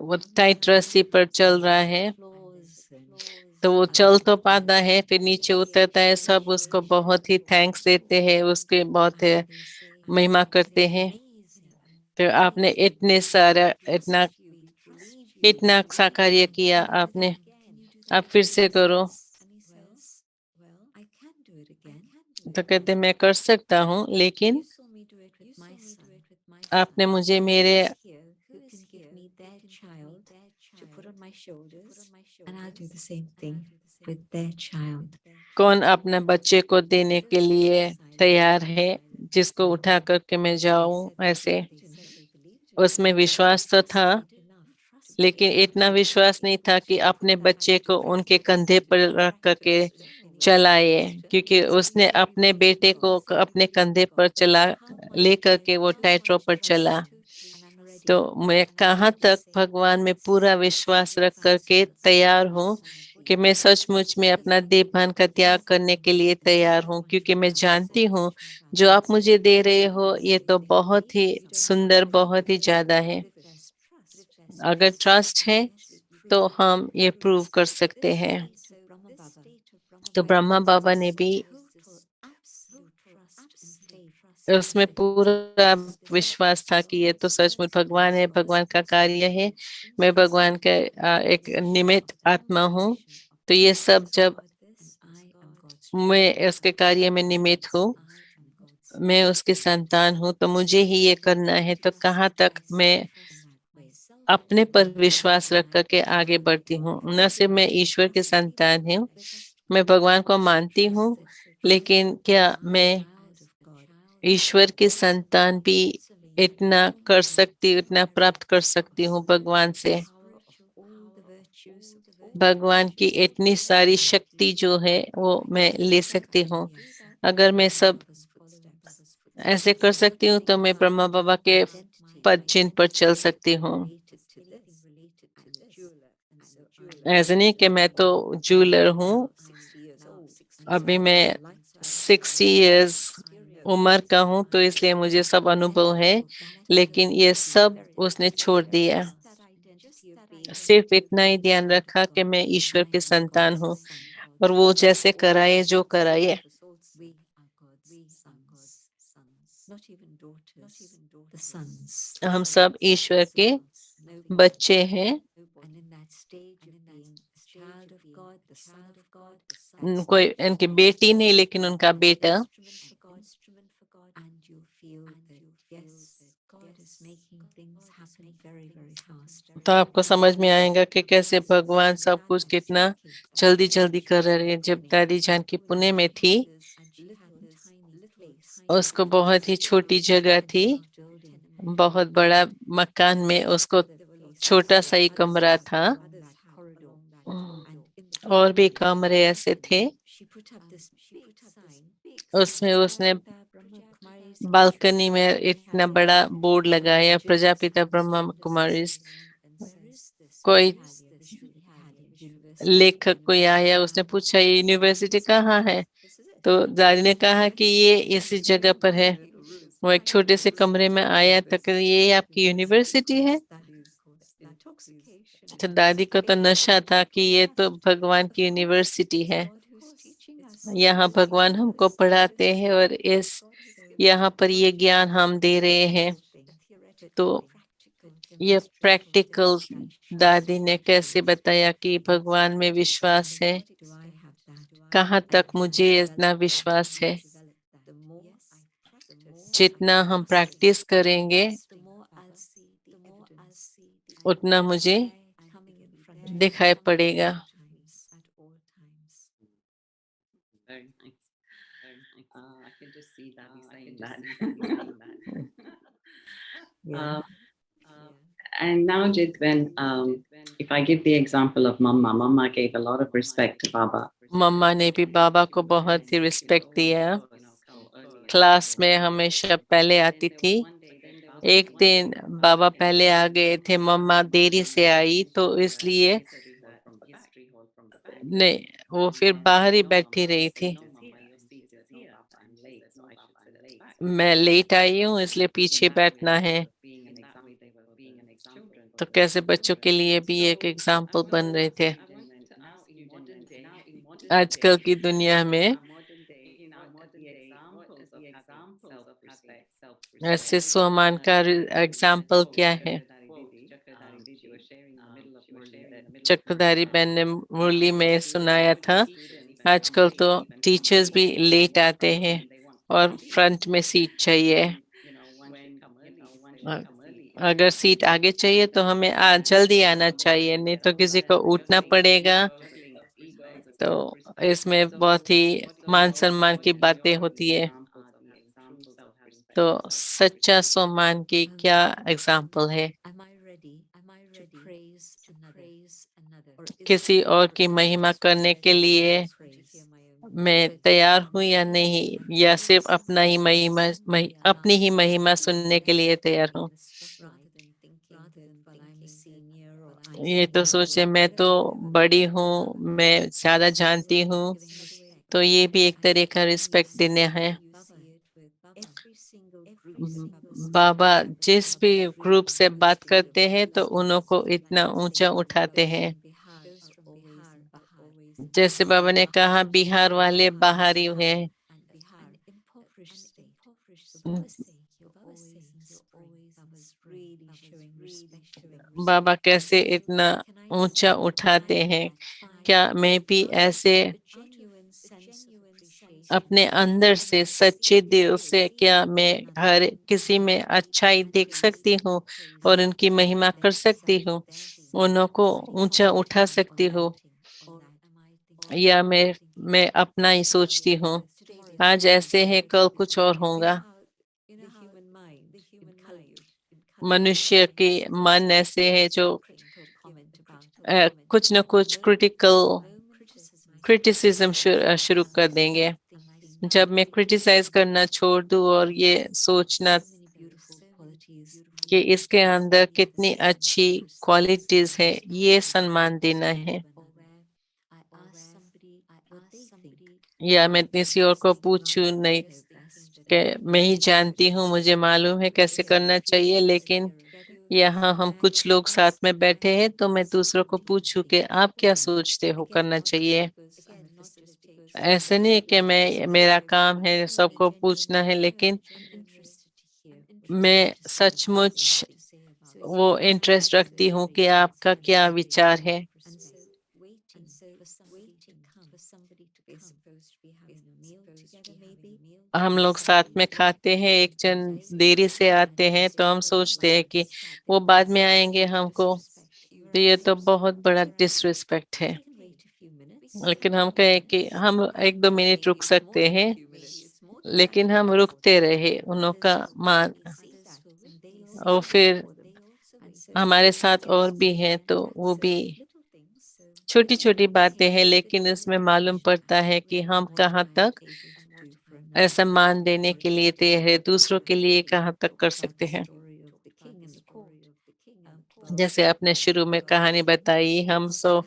वो टाइट रस्सी पर चल रहा है, तो वो चल तो पाता है, फिर नीचे उतरता है, सब उसको बहुत ही थैंक्स देते हैं, उसके बहुत महिमा करते हैं। तो आपने इतने सारा इतना इतना सा कार्य किया आपने, आप फिर से करो। तो कहते मैं कर सकता हूँ, लेकिन आपने मुझे मेरे कौन अपने बच्चे को देने के लिए तैयार है, जिसको उठा करके मैं जाऊं ऐसे। उसमें विश्वास तो था, लेकिन इतना विश्वास नहीं था कि अपने बच्चे को उनके कंधे पर रख करके चलाए, क्योंकि उसने अपने बेटे को अपने कंधे पर चला ले करके वो टाइट्रो पर चला। तो मैं कहाँ तक भगवान में पूरा विश्वास रख करके तैयार हूँ कि मैं सचमुच में अपना देहभान का त्याग करने के लिए तैयार हूँ, क्योंकि मैं जानती हूँ जो आप मुझे दे रहे हो ये तो बहुत ही सुंदर, बहुत ही ज्यादा है। अगर ट्रस्ट है तो हम ये प्रूव कर सकते हैं। तो ब्रह्मा बाबा ने भी उसमें पूरा विश्वास था कि ये तो सचमुच भगवान है, भगवान का कार्य है, मैं भगवान का एक निमित्त आत्मा हूँ। तो ये सब जब मैं उसके कार्य में निमित्त हूँ, मैं उसकी संतान हूँ, तो मुझे ही ये करना है। तो कहाँ तक मैं अपने पर विश्वास रख करके आगे बढ़ती हूँ। न सिर्फ मैं ईश्वर की संतान हूँ, मैं भगवान को मानती हूँ, लेकिन क्या मैं ईश्वर की संतान भी इतना कर सकती, इतना प्राप्त कर सकती हूँ भगवान से। भगवान की इतनी सारी शक्ति जो है वो मैं ले सकती हूँ। अगर मैं सब ऐसे कर सकती हूँ तो मैं ब्रह्मा बाबा के पद चिन्ह पर चल सकती हूँ। ऐसे नहीं कि मैं तो जूलर हूँ, अभी मैं 60 इयर्स उम्र का हूँ, तो इसलिए मुझे सब अनुभव है, लेकिन ये सब उसने छोड़ दिया। सिर्फ इतना ही ध्यान रखा कि मैं ईश्वर की संतान हूँ, और वो जैसे कराए जो कराए। हम सब ईश्वर के बच्चे हैं। कोई इनकी बेटी नहीं, लेकिन उनका बेटा। तो आपको समझ में आएगा कि कैसे भगवान सब कुछ कितना जल्दी जल्दी कर रहे हैं। जब दादी जान की पुणे में थी, उसको बहुत ही छोटी जगह थी, बहुत बड़ा मकान में उसको छोटा सा ही कमरा था, और भी कमरे ऐसे थे। उसमें उसने बालकनी में इतना बड़ा बोर्ड लगाया, प्रजापिता ब्रह्मा कुमारी। कोई लेखक कोई आया, उसने पूछा ये यूनिवर्सिटी कहाँ है, तो दादी ने कहा कि ये इसी जगह पर है। वो एक छोटे से कमरे में आया, तक ये आपकी यूनिवर्सिटी है। तो दादी को तो नशा था कि ये तो भगवान की यूनिवर्सिटी है, यहाँ भगवान हमको पढ़ाते हैं, और इस यहाँ पर ये ज्ञान हम दे रहे हैं। तो ये प्रैक्टिकल दादी ने कैसे बताया कि भगवान में विश्वास है, कहाँ तक मुझे इतना विश्वास है। जितना हम प्रैक्टिस करेंगे उतना मुझे दिखाई पड़ेगा। Very nice. I can just see Daddy saying that. Uh, and now, Jit, when if I give the example of Mama, Mama gave a lot of respect to Baba. मम्मा ने भी बाबा को बहुत ही रिस्पेक्ट दिया। क्लास में हमेशा पहले आती थी। एक दिन बाबा पहले आ गए थे, मम्मा देरी से आई, तो इसलिए नहीं, वो फिर बाहर ही बैठी रही थी। मैं लेट आई हूँ, इसलिए पीछे बैठना है। तो कैसे बच्चों के लिए भी एक एग्जाम्पल बन रहे थे। आजकल की दुनिया में ऐसे सोमान का एग्जाम्पल क्या है? चक्रधारी बहन ने मुरली में सुनाया था, आजकल तो टीचर्स भी लेट आते हैं और फ्रंट में सीट चाहिए। अगर सीट आगे चाहिए तो हमें जल्दी आना चाहिए, नहीं तो किसी को उठना पड़ेगा। तो इसमें बहुत ही मान सम्मान की बातें होती है। तो सच्चा सम्मान की क्या एग्जाम्पल है? Am I ready? Am I ready to praise another? Or is किसी it और that की I'm महिमा just करने के ready लिए to hear my own मैं तैयार हूँ या नहीं, या सिर्फ अपना ही अपनी ही महिमा सुनने के लिए तैयार हूँ? rather than thinking that well I'm a senior or I'm ये तो सोचे मैं तो बड़ी हूँ, मैं ज्यादा जानती हूँ, तो ये भी एक तरह का रिस्पेक्ट देना है। बाबा जिस भी ग्रुप से बात करते हैं तो उनको इतना ऊंचा उठाते हैं। जैसे बाबा ने कहा बिहार वाले बाहरी हैं, बाबा कैसे इतना ऊंचा उठाते हैं। क्या मैं भी ऐसे अपने अंदर से सच्चे दिल से, क्या मैं हर किसी में अच्छाई देख सकती हूँ और उनकी महिमा कर सकती हूँ, उनको ऊंचा उठा सकती हूँ, या मैं अपना ही सोचती हूँ आज ऐसे है कल कुछ और होगा? मनुष्य के मन ऐसे है जो कुछ न कुछ क्रिटिसिज्म शुरू कर देंगे। जब मैं क्रिटिसाइज करना छोड़ दूं और ये सोचना कि इसके अंदर कितनी अच्छी क्वालिटीज है, ये सम्मान देना है। या मैं किसी और को पूछूं नहीं कि मैं ही जानती हूँ, मुझे मालूम है कैसे करना चाहिए, लेकिन यहाँ हम कुछ लोग साथ में बैठे हैं तो मैं दूसरों को पूछूं कि आप क्या सोचते हो करना चाहिए। ऐसे नहीं कि मेरा काम है सबको पूछना है, लेकिन मैं सचमुच वो इंटरेस्ट रखती हूँ कि आपका क्या विचार है। हम लोग साथ में खाते हैं, एक जन देरी से आते हैं तो हम सोचते हैं कि वो बाद में आएंगे हमको, तो ये तो बहुत बड़ा डिसरिस्पेक्ट है। लेकिन हम कहें कि हम 1-2 मिनट रुक सकते हैं, लेकिन हम रुकते रहे उनका मान, और फिर हमारे साथ और भी हैं तो वो भी छोटी छोटी बातें हैं, लेकिन इसमें मालूम पड़ता है कि हम कहाँ तक ऐसा मान देने के लिए तैयार है, दूसरों के लिए कहाँ तक कर सकते हैं। जैसे आपने शुरू में कहानी बताई, हम सो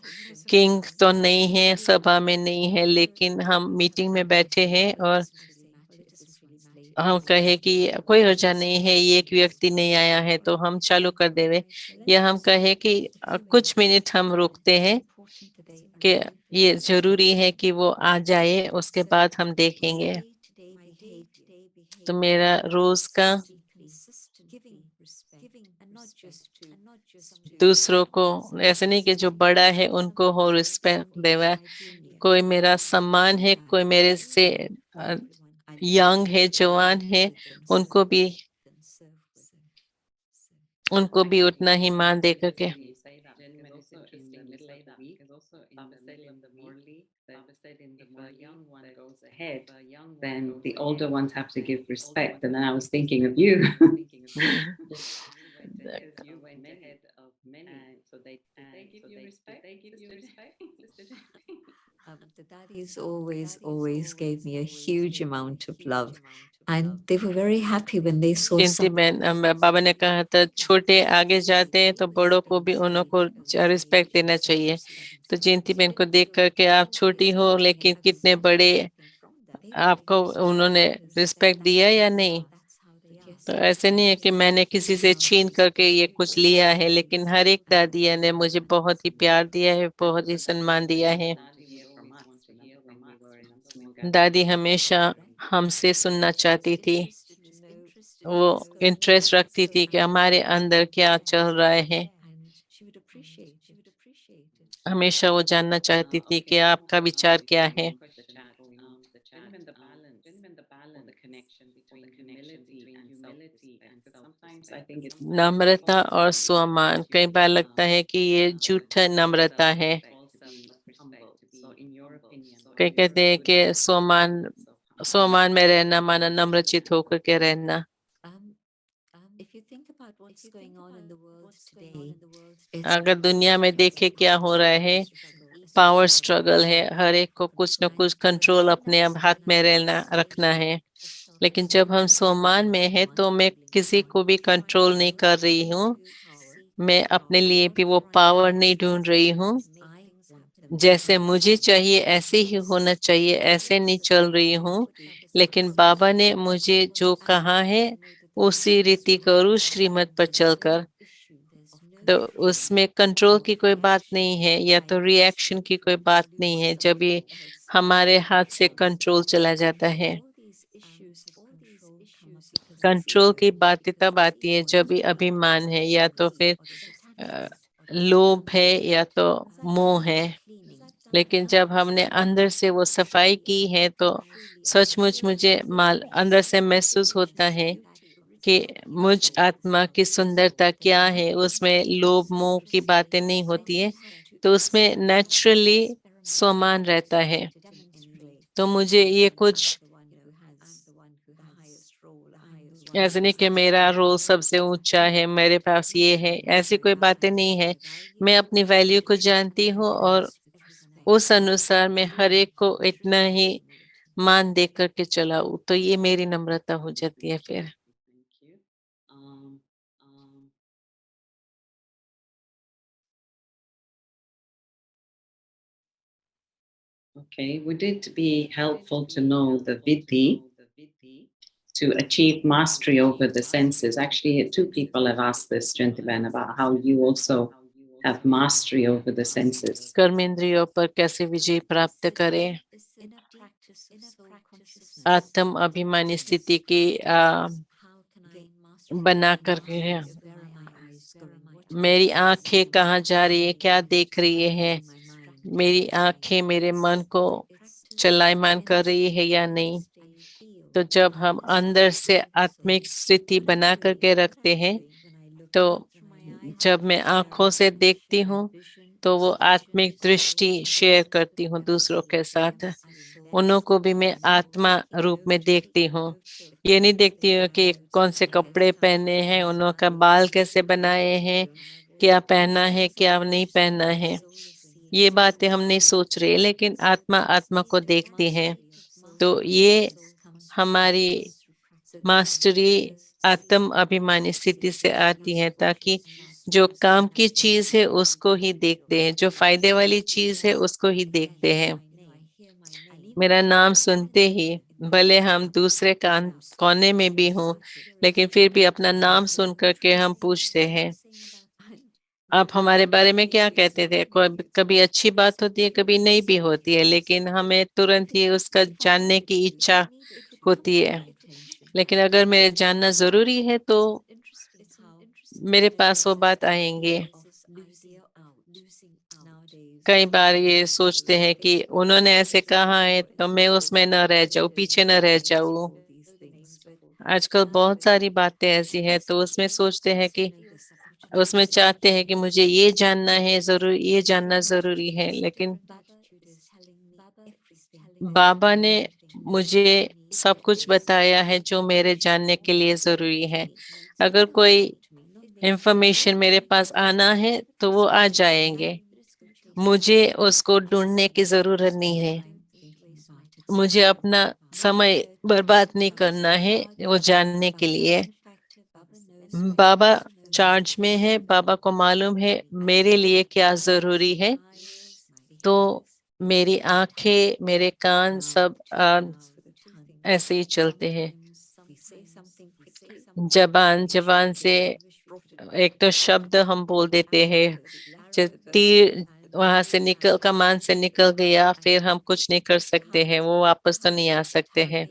किंग तो नहीं है, सभा में नहीं है, लेकिन हम मीटिंग में बैठे हैं और हम कहे कि कोई वजह नहीं है, ये एक व्यक्ति नहीं आया है तो हम चालू कर देवे, या हम कहे कि कुछ मिनट हम रुकते हैं कि ये जरूरी है कि वो आ जाए, उसके बाद हम देखेंगे। तो मेरा रोज का दूसरों को, ऐसे नहीं कि जो बड़ा है उनको हो रिस्पेक्ट देवा, कोई मेरा सम्मान है, कोई मेरे से यंग है, जवान है, उनको भी उतना ही मान दे करके। Then the older ones have to give respect, and then I was thinking of you. The daddies always gave me a huge amount of love, and they were very happy when they saw कीर्ति बहन, बाबा ने कहा था छोटे आगे जाते हैं तो बड़ों को भी उनको रिस्पेक्ट देना चाहिए। तो जयंती बहन को देख करके आप छोटी हो लेकिन कितने बड़े, आपको उन्होंने रिस्पेक्ट दिया या नहीं? तो ऐसे नहीं है कि मैंने किसी से छीन करके ये कुछ लिया है, लेकिन हर एक दादिया ने मुझे बहुत ही प्यार दिया है, बहुत ही सम्मान दिया है। दादी हमेशा हमसे सुनना चाहती थी, वो इंटरेस्ट रखती थी कि हमारे अंदर क्या चल रहा है। हमेशा वो जानना चाहती थी कि आपका विचार क्या है। नम्रता और स्वमान, कई बार लगता है कि ये झूठा नम्रता है। कई कहते हैं कि स्वमान स्वमान में रहना माना नम्रचित होकर के रहना। If you think about what's going on in the world today, अगर दुनिया में देखे क्या हो रहा है, पावर स्ट्रगल है, हर एक को कुछ न कुछ कंट्रोल अपने अब हाथ में रहना रखना है। लेकिन जब हम सोमान में है तो मैं किसी को भी कंट्रोल नहीं कर रही हूँ, मैं अपने लिए भी वो पावर नहीं ढूंढ रही हूँ। जैसे मुझे चाहिए ऐसे ही होना चाहिए, ऐसे नहीं चल रही हूँ। लेकिन बाबा ने मुझे जो कहा है उसी रीति करूँ, श्रीमत पर चलकर। तो उसमें कंट्रोल की कोई बात नहीं है या तो रिएक्शन की कोई बात नहीं है। जब ये हमारे हाथ से कंट्रोल चला जाता है, कंट्रोल की बातें तब आती है जब ये अभिमान है या तो फिर लोभ है या तो मोह है। लेकिन जब हमने अंदर से वो सफाई की है तो सचमुच मुझे अंदर से महसूस होता है कि मुझ आत्मा की सुंदरता क्या है। उसमें लोभ मोह की बातें नहीं होती है, तो उसमें नेचुरली स्वमान रहता है। तो मुझे ये कुछ ऐसे नहीं कि मेरा रोल सबसे ऊंचा है, मेरे पास ये है, ऐसी कोई बातें नहीं है। मैं अपनी वैल्यू को जानती हूँ और उस अनुसार मैं हर एक को इतना ही मान दे करके चलाऊं, तो ये मेरी नम्रता हो जाती है फिर। Okay, would it be helpful to know the vidhi to achieve mastery over the senses? Actually, two people have asked this, gentleman, about how you also have mastery over the senses. कर्मेंद्रियों पर कैसे विजय प्राप्त करें। आत्म अभिमानी स्थिति की बना करके मेरी आंखें कहाँ जा रही है, क्या देख रही है, मेरी आंखें मेरे मन को चलायमान कर रही है या नहीं। तो जब हम अंदर से आत्मिक स्थिति बना करके रखते हैं, तो जब मैं आंखों से देखती हूँ तो वो आत्मिक दृष्टि शेयर करती हूँ दूसरों के साथ। उन्हों को भी मैं आत्मा रूप में देखती हूँ। ये नहीं देखती हूँ कि कौन से कपड़े पहने हैं, उन्हों का बाल कैसे बनाए हैं, क्या पहना है क्या नहीं पहना है, ये बातें हम नहीं सोच रहे, लेकिन आत्मा आत्मा को देखती है। तो ये हमारी मास्टरी आत्म अभिमानी स्थिति से आती है, ताकि जो काम की चीज है उसको ही देखते हैं, जो फायदे वाली चीज है उसको ही देखते हैं। मेरा नाम सुनते ही, भले हम दूसरे कोने में भी हों, लेकिन फिर भी अपना नाम सुन करके हम पूछते हैं, आप हमारे बारे में क्या कहते थे। कभी अच्छी बात होती है, कभी नहीं भी होती है, लेकिन हमें तुरंत ही उसका जानने की इच्छा होती है। लेकिन अगर मेरे जानना जरूरी है तो मेरे पास वो बात आएंगे। कई बार ये सोचते हैं कि उन्होंने ऐसे कहा है तो मैं उसमें न रह जाऊं, पीछे न रह जाऊं। आजकल बहुत सारी बातें ऐसी हैं, तो उसमें सोचते हैं कि उसमें चाहते हैं कि मुझे ये जानना है, जरूर ये जानना जरूरी है। लेकिन बाबा ने मुझे सब कुछ बताया है जो मेरे जानने के लिए जरूरी है। अगर कोई इंफॉर्मेशन मेरे पास आना है तो वो आ जाएंगे, मुझे उसको ढूंढने की जरूरत नहीं है। मुझे अपना समय बर्बाद नहीं करना है वो जानने के लिए। बाबा चार्ज में है, बाबा को मालूम है मेरे लिए क्या जरूरी है। तो मेरी आंखें मेरे कान सब ऐसे ही चलते हैं। जबान जबान से एक तो शब्द हम बोल देते हैं, जब तीर वहां से निकल कमान से निकल गया, फिर हम कुछ नहीं कर सकते हैं, वो वापस तो नहीं आ सकते हैं।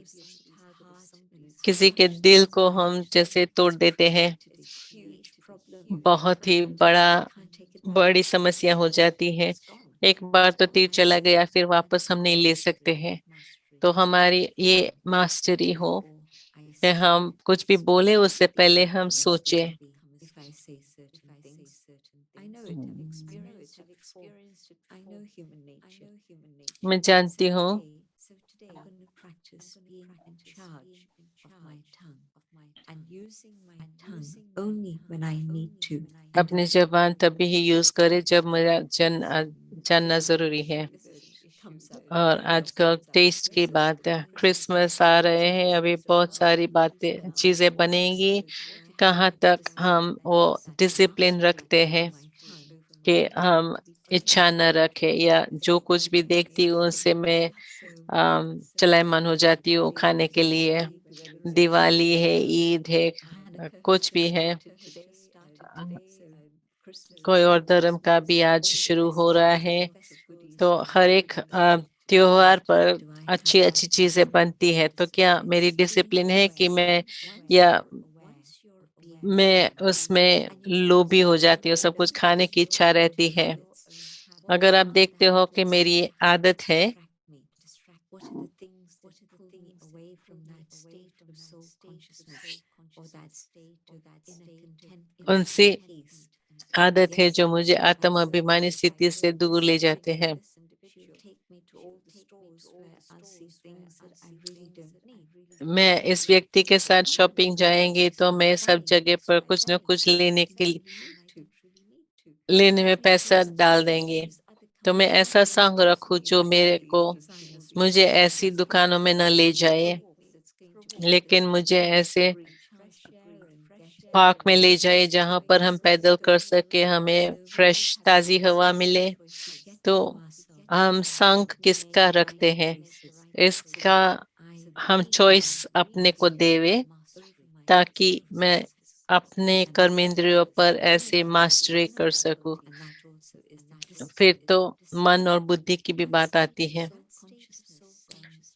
किसी के दिल को हम जैसे तोड़ देते हैं, बहुत ही बड़ी समस्या हो जाती है। एक बार तो तीर चला गया, फिर वापस हम नहीं ले सकते हैं। तो हमारी ये मास्टरी हो कि हम कुछ भी बोले उससे पहले हम सोचे। मैं जानती हूँ अपनी जबान तभी ही यूज करे जब मेरा जानना जरूरी है। और आजकल टेस्ट की बात है, क्रिसमस आ रहे हैं, अभी बहुत सारी बातें चीजें बनेंगी। कहाँ तक हम वो डिसिप्लिन रखते हैं कि हम इच्छा न रखे, या जो कुछ भी देखती हूँ उससे मैं चलायमान हो जाती हूँ खाने के लिए। दिवाली है, ईद है, कुछ भी है, कोई और धर्म का भी आज शुरू हो रहा है, तो हर एक त्योहार पर अच्छी अच्छी चीजें बनती है। तो क्या मेरी डिसिप्लिन है कि मैं उसमें लोभी हो जाती हूँ, सब कुछ खाने की इच्छा रहती है। अगर आप देखते हो कि मेरी आदत है उनसे आदत है जो मुझे आत्म अभिमानी स्थिति से दूर ले जाते हैं। मैं इस व्यक्ति के साथ शॉपिंग जाएंगे तो मैं सब जगह पर कुछ न कुछ लेने में पैसा डाल देंगे। तो मैं ऐसा संग रखूं जो मुझे ऐसी दुकानों में न ले जाए, लेकिन मुझे ऐसे पार्क में ले जाए जहां पर हम पैदल कर सके, हमें फ्रेश ताजी हवा मिले। तो हम संग किसका रखते हैं, इसका हम चॉइस अपने को देवे, ताकि मैं अपने कर्मेंद्रियों पर ऐसे मास्टरी कर सकूं। फिर तो मन और बुद्धि की भी बात आती है।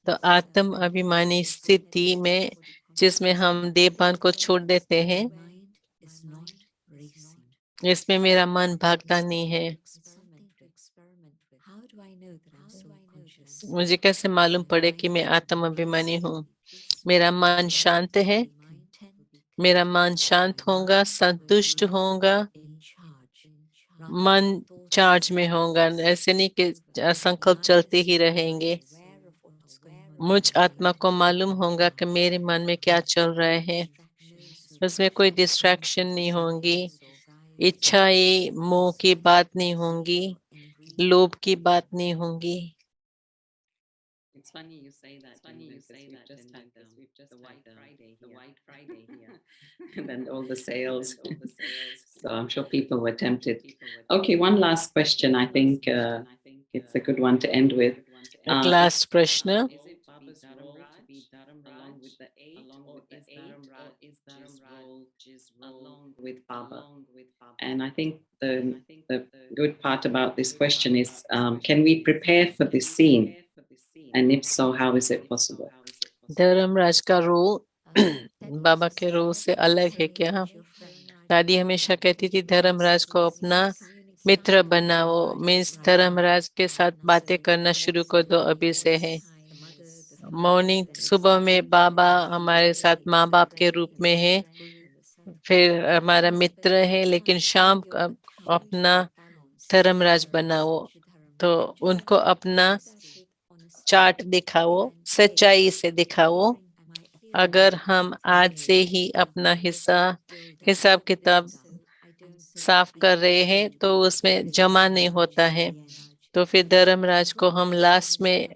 तो आत्म अभिमानी स्थिति में जिसमें हम देहभान को छोड़ देते हैं, इसमें मेरा मन भागता नहीं है। मुझे कैसे मालूम पड़े कि मैं आत्म अभिमानी हूँ? मेरा मन शांत है, मेरा मन शांत होगा, संतुष्ट होगा, मन चार्ज में होगा। ऐसे नहीं कि संकल्प चलते ही रहेंगे। मुझ आत्मा को मालूम होगा कि मेरे मन में क्या चल रहा है, उसमें कोई डिस्ट्रैक्शन नहीं होंगी, इच्छाएं मोह की बात नहीं होंगी, लोभ की बात नहीं होंगी। It's funny you say that. We've just had the White Friday here, and then all the sales. So I'm sure people were tempted. Okay, one last question. I think it's a good one to end with. एक लास्ट प्रश्न, Is it Baba's role to be Dharam along with the eight, or is Dharam Raj's along with Baba? And I think the good part about this question is, can we prepare for this scene? And if so, how is it possible? Dharmraj का रोल बाबा के रोल से अलग है क्या? दादी हमेशा कहती थी धर्मराज को अपना मित्र बनाओ, मीन्स धर्मराज के साथ बातें करना शुरू कर दो अभी से है। मॉर्निंग सुबह में बाबा हमारे साथ माँ बाप के रूप में है, फिर हमारा मित्र है, लेकिन शाम अपना धर्मराज बनाओ, तो उनको अपना चार्ट दिखाओ, सच्चाई से दिखाओ। अगर हम आज से ही अपना हिसाब किताब साफ कर रहे हैं तो उसमें जमा नहीं होता है, तो फिर धर्मराज को हम लास्ट में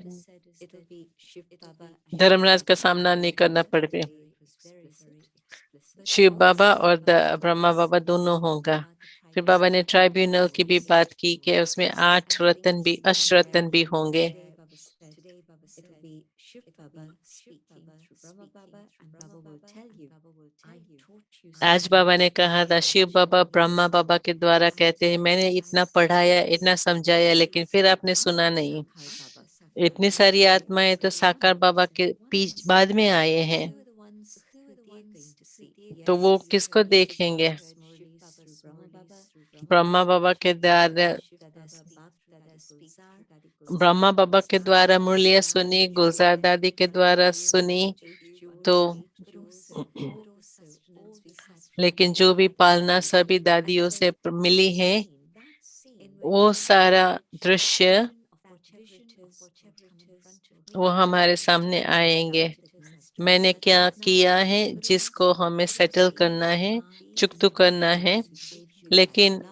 धर्मराज का सामना नहीं करना पड़े। शिव बाबा और ब्रह्मा बाबा दोनों होगा। फिर बाबा ने ट्राइब्यूनल की भी बात की कि उसमें 8 रत्न भी, अष्टरत्न भी होंगे। आज बाबा ने कहा था, शिव बाबा ब्रह्मा बाबा के द्वारा कहते हैं, मैंने इतना पढ़ाया, इतना समझाया, लेकिन फिर आपने सुना नहीं। इतनी सारी आत्माएं तो साकार बाबा के बाद में आए हैं, तो वो किसको देखेंगे? ब्रह्मा बाबा के द्वारा मुरलियां सुनी, गुलजार दादी के द्वारा सुनी, तो लेकिन जो भी पालना सभी दादियों से मिली है, वो सारा दृश्य वो हमारे सामने आएंगे। मैंने क्या किया है, जिसको हमें सेटल करना है, चुकतू करना है, लेकिन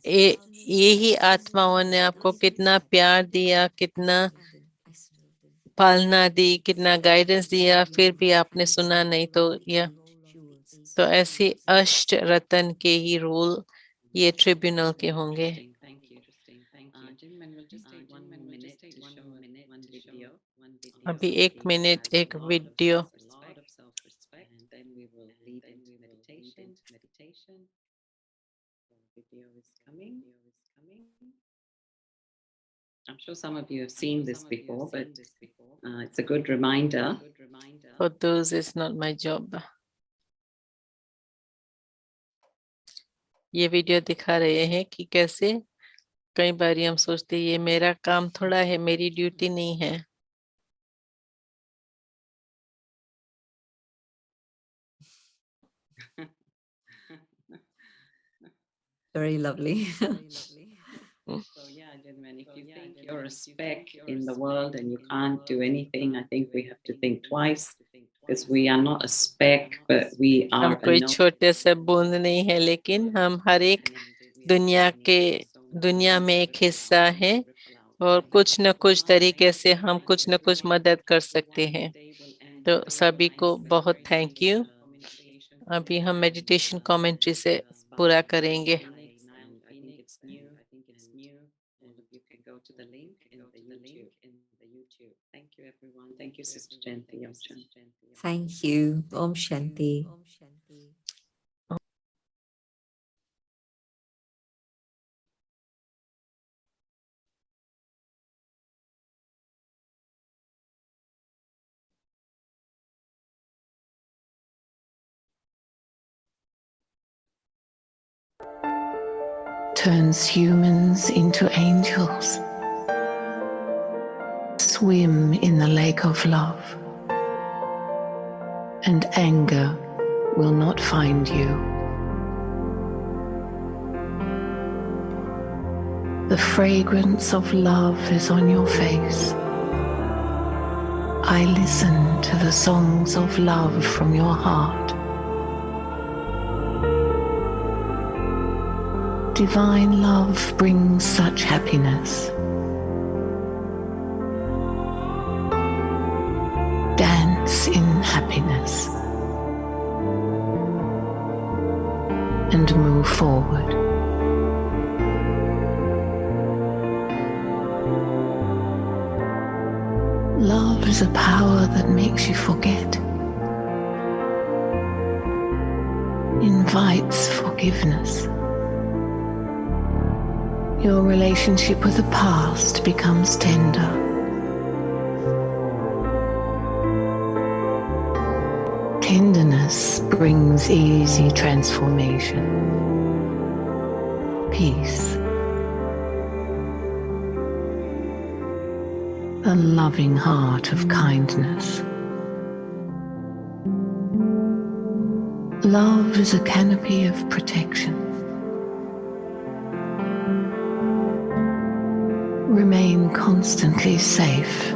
यही आत्माओं ने आपको कितना प्यार दिया, कितना पालना दी, कितना गाइडेंस दिया, फिर भी आपने सुना नहीं। तो ऐसी अष्ट रतन के ही रोल ये ट्रिब्यूनल के होंगे। अभी 1 मिनट एक video. I'm sure some of you have seen this before, but it's a good reminder. For those, it's not my job. ये वीडियो दिखा रहे हैं कि कैसे कई बार हम सोचते हैं ये मेरा काम थोड़ा है, मेरी ड्यूटी नहीं है। Very lovely. So yeah, gentlemen, if you think you're a speck in the world and you can't do anything, I think we have to think twice, because we are not a speck, but we are हम कोई छोटे से बूंद नहीं है, लेकिन हम हर एक दुनिया में एक हिस्सा है, और कुछ न कुछ तरीके से हम कुछ न कुछ मदद कर सकते हैं। तो सभी को बहुत थैंक यू। अभी हम मेडिटेशन कमेंट्री से पूरा करेंगे। Thank you, everyone. Thank you, Sister Jayanti. Thank you. Om Shanti. Turns humans into angels. Swim in the lake of love, and anger will not find you. The fragrance of love is on your face. I listen to the songs of love from your heart. Divine love brings such happiness. Dance in happiness and move forward. Love is a power that makes you forget, invites forgiveness. Your relationship with the past becomes tender. Tenderness brings easy transformation, peace, a loving heart of kindness. Love is a canopy of protection. Remain constantly safe.